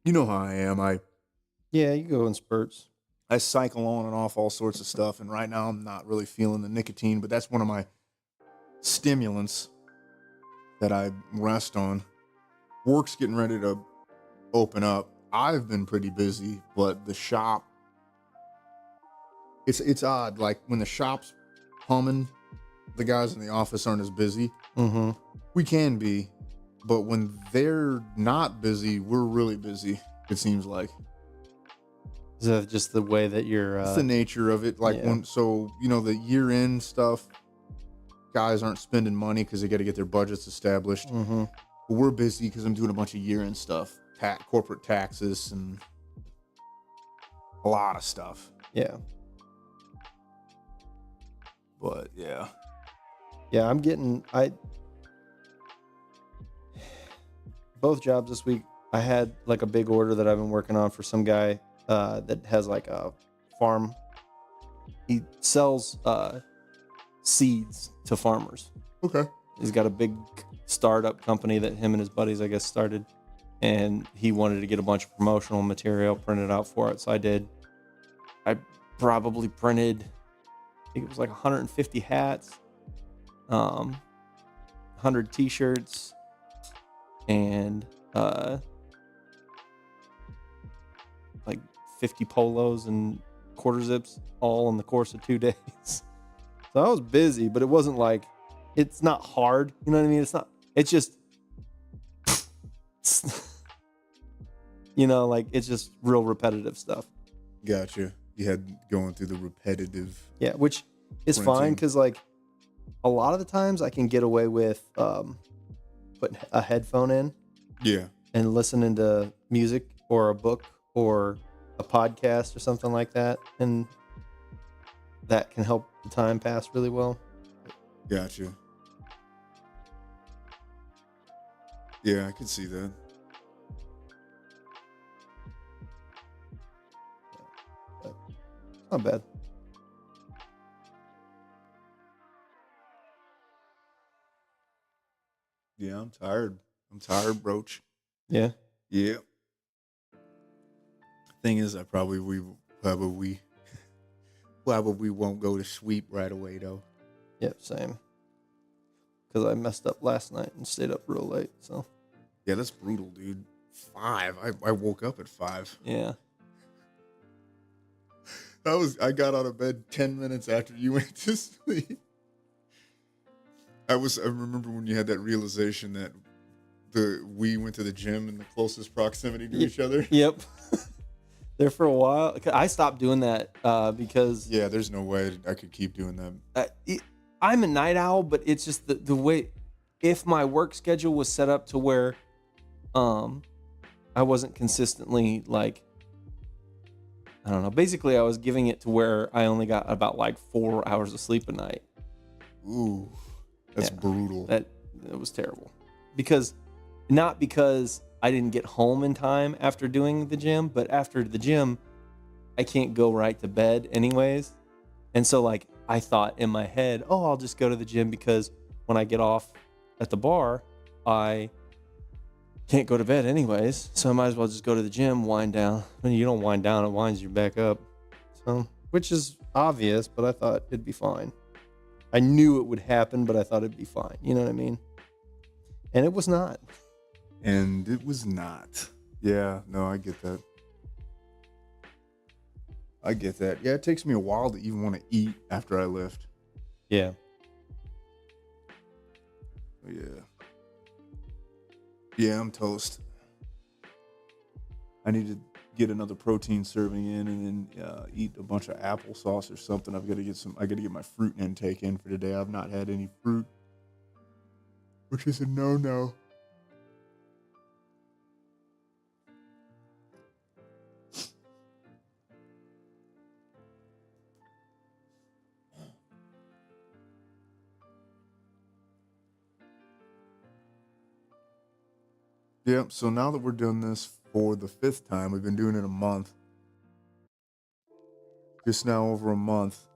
You know how I am. Yeah, you go in spurts. I cycle on and off all sorts of stuff, and right now I'm not really feeling the nicotine, but that's one of my stimulants that I rest on. Work's getting ready to open up. I've been pretty busy, but the shop, it's odd. Like when the shop's humming, the guys in the office aren't as busy. Mm-hmm. We can be, but when they're not busy, we're really busy, it seems like. Is that just the way that you're... It's the nature of it. Like yeah. the year-end stuff, guys aren't spending money because they got to get their budgets established. Mm-hmm. But we're busy because I'm doing a bunch of year-end stuff, corporate taxes, and a lot of stuff. Yeah. But yeah. Yeah, both jobs this week, I had like a big order that I've been working on for some guy that has like a farm. He sells seeds to farmers. Okay. He's got a big startup company that him and his buddies, I guess, started. And he wanted to get a bunch of promotional material printed out for it. So I did. I probably printed, I think it was like 150 hats, 100 t-shirts, and like 50 polos and quarter zips all in the course of 2 days. So I was busy, but it wasn't like, it's not hard. You know what I mean? It's just, you know, like it's just real repetitive stuff. Gotcha. You had going through the repetitive. Yeah, which is printing. fine because like a lot of the times I can get away with putting a headphone in. Yeah. And listening to music or a book or a podcast or something like that. And that can help the time pass really well. Gotcha. Yeah, I can see that. But not bad. Yeah, I'm tired. I'm tired, Broach. Yeah. Yeah. Thing is, I probably won't go to sleep right away though. Yep, same. Because I messed up last night and stayed up real late. So. Yeah, that's brutal, dude. 5. I woke up at 5. Yeah. I got out of bed 10 minutes after you went to sleep. I remember when you had that realization that we went to the gym in the closest proximity to each other. Yep. There for a while. I stopped doing that because... Yeah, there's no way I could keep doing that. I'm a night owl, but it's just the way... If my work schedule was set up to where I wasn't consistently like... I don't know. Basically, I was giving it to where I only got about like 4 hours of sleep a night. Ooh, that's brutal. It was terrible. Not because I didn't get home in time after doing the gym, but after the gym, I can't go right to bed anyways. And so like I thought in my head, oh, I'll just go to the gym because when I get off at the bar, I can't go to bed anyways. So I might as well just go to the gym, wind down. When you don't wind down, it winds you back up. So, which is obvious, but I thought it'd be fine. I knew it would happen, but I thought it'd be fine. You know what I mean? And it was not. And it was not. Yeah, no, I get that. Yeah, it takes me a while to even want to eat after I lift. Yeah. Yeah. Yeah, I'm toast. I need to get another protein serving in and then eat a bunch of applesauce or something. I got to get my fruit intake in for today. I've not had any fruit, which is a no-no. Yep. So now that we're doing this for the 5th time, we've been doing it a month. Just now over a month.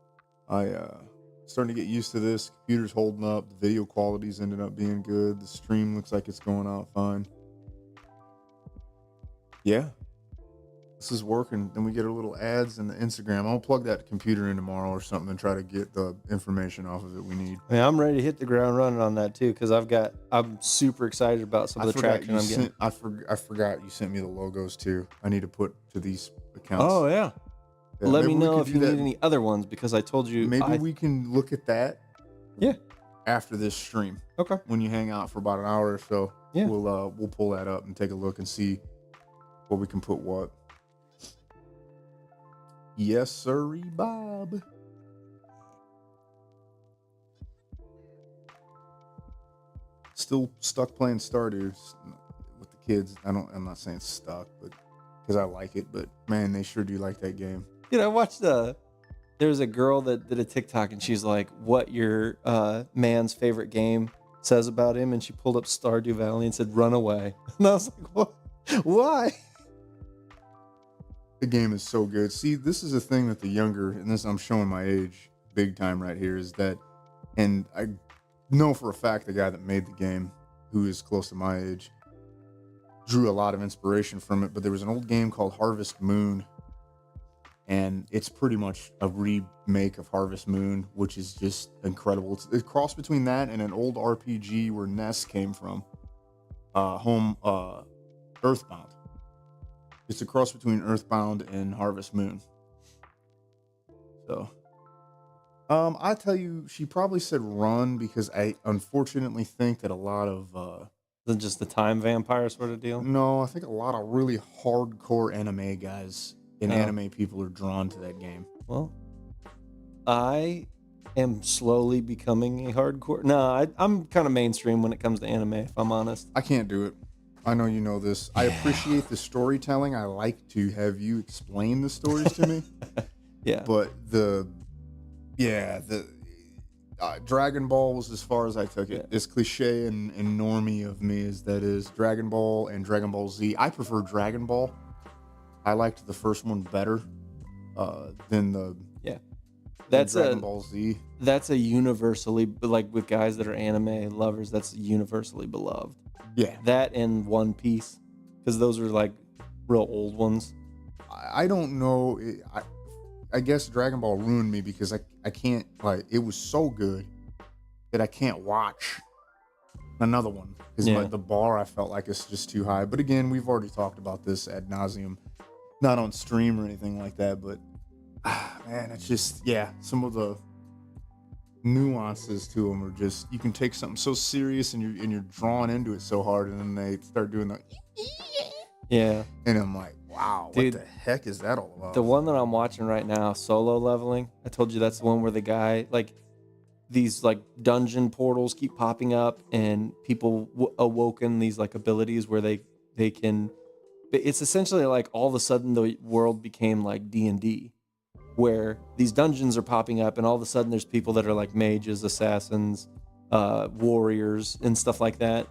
I starting to get used to this. Computer's holding up. The video quality's ended up being good. The stream looks like it's going out fine. Yeah. This is working. Then we get our little ads in the Instagram. I'll plug that computer in tomorrow or something and try to get the information off of it we need. I mean, I'm ready to hit the ground running on that too, because I'm super excited about some of the traction I'm getting. I forgot you sent me the logos too. I need to put to these accounts. Oh yeah. Yeah, Let me maybe we know could if do you that. need any other ones, because I told you. Maybe we can look at that. Yeah. After this stream. Okay. When you hang out for about an hour or so, yeah, we'll pull that up and take a look and see what we can put what. Yes, sirree, Bob. Still stuck playing Stardew with the kids. I'm not saying stuck, but because I like it. But man, they sure do like that game. Dude, I watched there's a girl that did a TikTok, and she's like, "What your man's favorite game says about him?" And she pulled up Stardew Valley and said, "Run away." And I was like, "What? Why?" The game is so good. See, this is a thing that the younger, and this I'm showing my age big time right here, is that, and I know for a fact the guy that made the game, who is close to my age, drew a lot of inspiration from it. But there was an old game called Harvest Moon, and it's pretty much a remake of Harvest Moon, which is just incredible. It's a cross between that and an old RPG where Ness came from, Earthbound. It's a cross between Earthbound and Harvest Moon. So, I tell you, she probably said run because I unfortunately think that a lot of Is it just the time vampire sort of deal? no, I think a lot of really hardcore anime guys and anime people are drawn to that game. Well, I am slowly becoming a hardcore. No, I'm kind of mainstream when it comes to anime, if I'm honest. I can't do it. I know you know this. I appreciate the storytelling. I like to have you explain the stories to me. Yeah. But the Dragon Ball was as far as I took it. As cliche and normie of me as that is, Dragon Ball and Dragon Ball Z. I prefer Dragon Ball. I liked the first one better than the Dragon Ball Z. That's a universally, like with guys that are anime lovers, that's universally beloved. Yeah. That and One Piece, because those are like real old ones. I don't know. I guess Dragon Ball ruined me because I can't, like, it was so good that I can't watch another one because the bar I felt like is just too high. But again, we've already talked about this ad nauseum, not on stream or anything like that. But man, it's just some of the nuances to them are just, you can take something so serious and you're drawn into it so hard, and then they start doing the and I'm like, wow, dude, what the heck is that all about? The one that I'm watching right now, Solo Leveling, I told you that's the one where the guy, like, these like dungeon portals keep popping up and people awoken these like abilities where they can, it's essentially like all of a sudden the world became like D&D, where these dungeons are popping up and all of a sudden there's people that are like mages, assassins, warriors and stuff like that.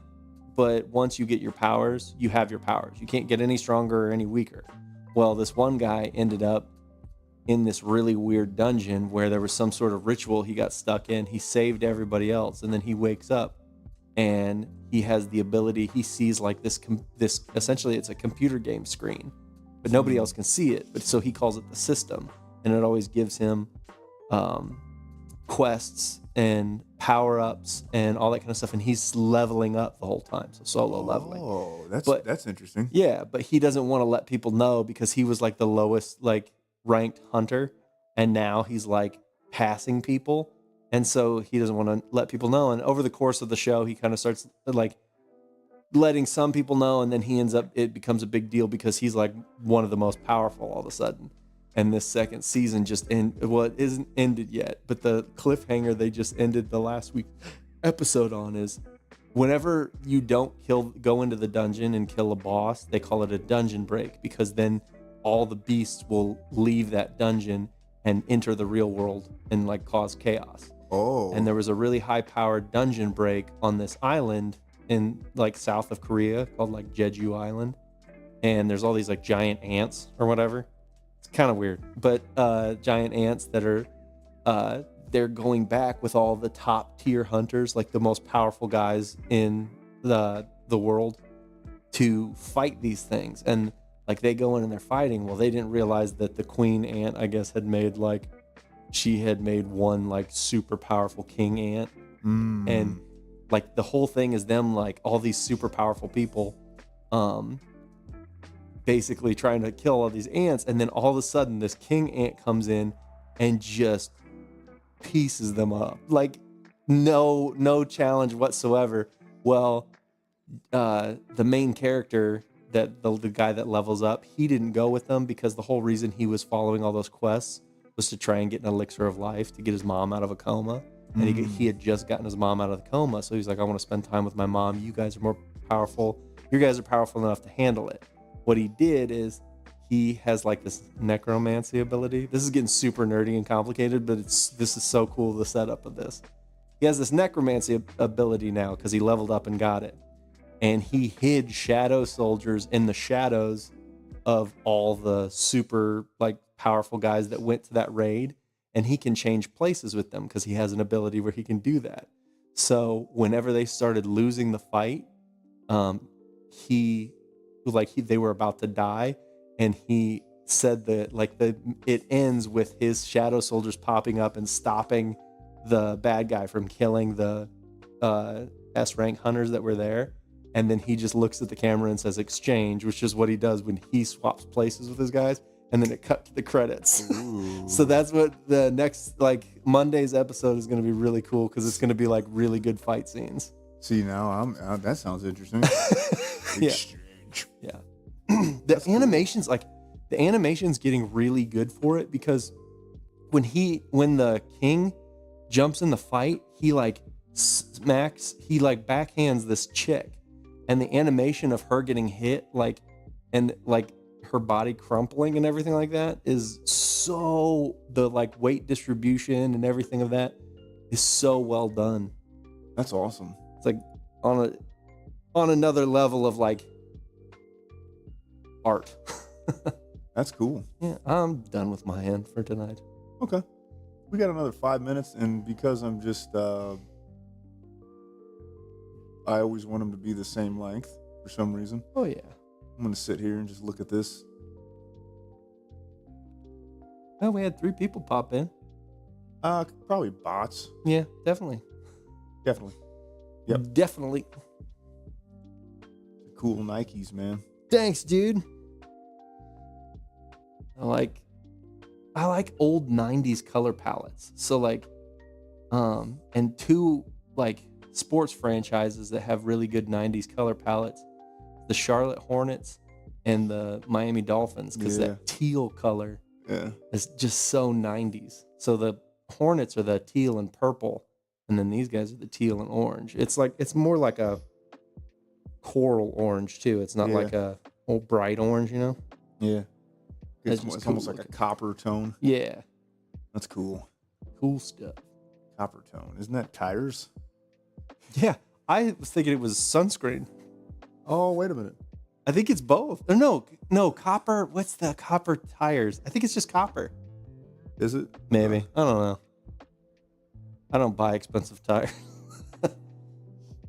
But once you get your powers, you have your powers. You can't get any stronger or any weaker. Well, this one guy ended up in this really weird dungeon where there was some sort of ritual he got stuck in. He saved everybody else, and then he wakes up and he has the ability, he sees like this essentially it's a computer game screen, but nobody else can see it. But so he calls it the system, and it always gives him quests and power-ups and all that kind of stuff, and he's leveling up the whole time. So solo leveling. Oh, that's interesting. Yeah, but he doesn't want to let people know because he was like the lowest like ranked hunter, and now he's like passing people, and so he doesn't want to let people know. And over the course of the show, he kind of starts like letting some people know, and then it becomes a big deal because he's like one of the most powerful all of a sudden. And this second season it isn't ended yet, but the cliffhanger they just ended the last week episode on is whenever you don't go into the dungeon and kill a boss, they call it a dungeon break, because then all the beasts will leave that dungeon and enter the real world and like cause chaos. Oh. And there was a really high powered dungeon break on this island in like south of Korea called like Jeju Island, and there's all these like giant ants or whatever. It's kind of weird, but giant ants that are they're going back with all the top tier hunters, like the most powerful guys in the world, to fight these things. And like they go in and they're fighting. Well, they didn't realize that the queen ant, I guess, had made one like super powerful king ant. And like the whole thing is them, like all these super powerful people basically trying to kill all these ants, and then all of a sudden this king ant comes in and just pieces them up, like no challenge whatsoever. Well, the main character, that the guy that levels up, he didn't go with them because the whole reason he was following all those quests was to try and get an elixir of life to get his mom out of a coma. And he had just gotten his mom out of the coma, so he's like, I want to spend time with my mom. You guys are more powerful. You guys are powerful enough to handle it. What he did is he has like this necromancy ability. This is getting super nerdy and complicated, but this is so cool, the setup of this. He has this necromancy ability now because he leveled up and got it. And he hid shadow soldiers in the shadows of all the super like powerful guys that went to that raid. And he can change places with them because he has an ability where he can do that. So whenever they started losing the fight, they were about to die, and he said that it ends with his shadow soldiers popping up and stopping the bad guy from killing the S rank hunters that were there. And then he just looks at the camera and says exchange, which is what he does when he swaps places with his guys. And then it cut to the credits. So that's what the next Monday's episode is going to be really cool, because it's going to be like really good fight scenes. See, now that sounds interesting. Exchange. Yeah. The animation's getting really good for it, because when the king jumps in the fight, he backhands this chick, and the animation of her getting hit her body crumpling and everything like that is so, the weight distribution and everything of that is so well done. That's awesome. It's like on another level of art. That's cool. Yeah, I'm done with my hand for tonight. Okay. We got another 5 minutes, and because I'm just I always want them to be the same length for some reason. Oh yeah. I'm going to sit here and just look at this. Oh, we had 3 people pop in. Probably bots. Yeah, definitely. Definitely. Yep. Definitely. Cool Nikes, man. Thanks, dude. I like old 90s color palettes. So and 2 sports franchises that have really good 90s color palettes. The Charlotte Hornets and the Miami Dolphins, because that teal color is just so 90s. So the Hornets are the teal and purple, and then these guys are the teal and orange. It's more like a coral orange too. It's not like a old bright orange, you know? Yeah. It's Cool almost like looking. a copper tone. Yeah. That's cool. Cool stuff. Copper tone. Isn't that tires? Yeah. I was thinking it was sunscreen. Oh, wait a minute. I think it's both. Or no, copper. What's the copper tires? I think it's just copper. Is it? Maybe. I don't know. I don't buy expensive tires.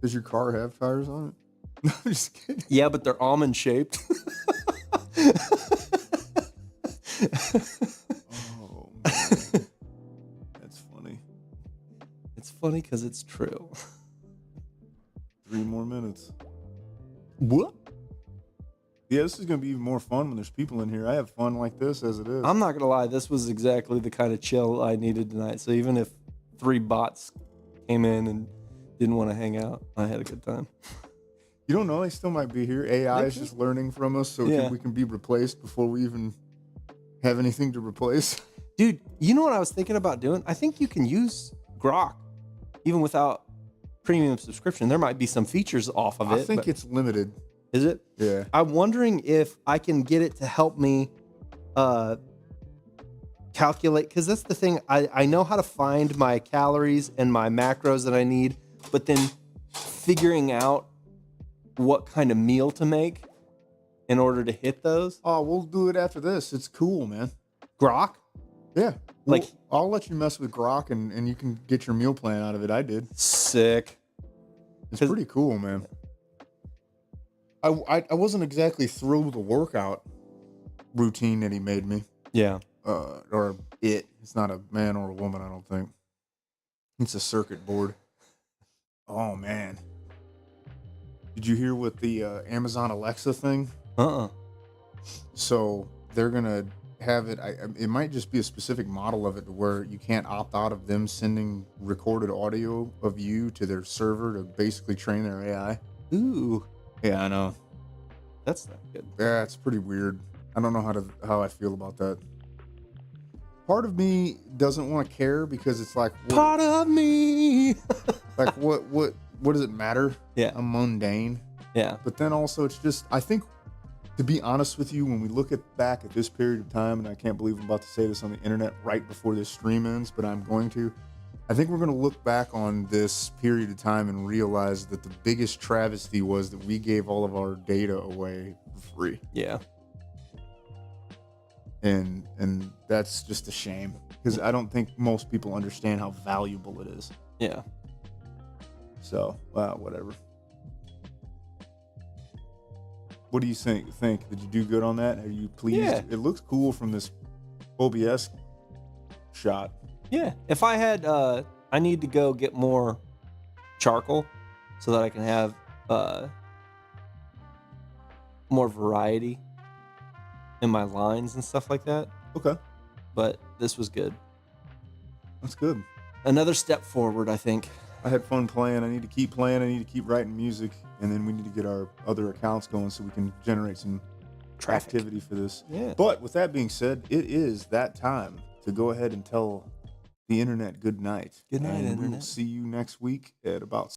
Does your car have tires on it? No, I'm just kidding. Yeah, but they're almond shaped. Oh, man. That's funny. It's funny because it's true. 3 more minutes. What? Yeah, this is going to be even more fun when there's people in here. I have fun like this as it is. I'm not going to lie. This was exactly the kind of chill I needed tonight. So even if 3 bots came in and didn't want to hang out, I had a good time. You don't know, they still might be here. AI is just learning from us, so we can be replaced before we even have anything to replace. Dude, you know what I was thinking about doing? I think you can use Grok even without premium subscription. There might be some features off of it. I think it's limited. Is it? Yeah. I'm wondering if I can get it to help me calculate, because that's the thing. I know how to find my calories and my macros that I need, but then figuring out what kind of meal to make in order to hit those. Oh, we'll do it after this. It's cool, man. Grok? Yeah. Like- I'll let you mess with Grok and you can get your meal plan out of it. I did. Sick. It's pretty cool, man. I wasn't exactly thrilled with the workout routine that he made me. Yeah. Or it. It's not a man or a woman, I don't think. It's a circuit board. Oh, man. Did you hear what the Amazon Alexa thing? So they're going to have it. It might just be a specific model of it where you can't opt out of them sending recorded audio of you to their server to basically train their AI. Ooh. Yeah, I know. That's not good. Yeah, it's pretty weird. I don't know how I feel about that. Part of me doesn't want to care because it's like Part of me. like what does it matter? Yeah. I'm mundane. Yeah. But then also it's just I think, to be honest with you, when we look back at this period of time, and I can't believe I'm about to say this on the internet right before this stream ends, but I'm going to. I think we're going to look back on this period of time and realize that the biggest travesty was that we gave all of our data away for free. Yeah. And that's just a shame because I don't think most people understand how valuable it is. Yeah. So, whatever. What do you think? Did you do good on that? Are you pleased? Yeah. It looks cool from this OBS shot. Yeah. If I had, I need to go get more charcoal so that I can have more variety in my lines and stuff like that. Okay. But this was good. That's good. Another step forward, I think. I had fun playing. I need to keep playing. I need to keep writing music. And then we need to get our other accounts going so we can generate some Traffic. activity for this. Yeah. But with that being said, it is that time to go ahead and tell the internet good night. Good night, and we will internet. see you next week at about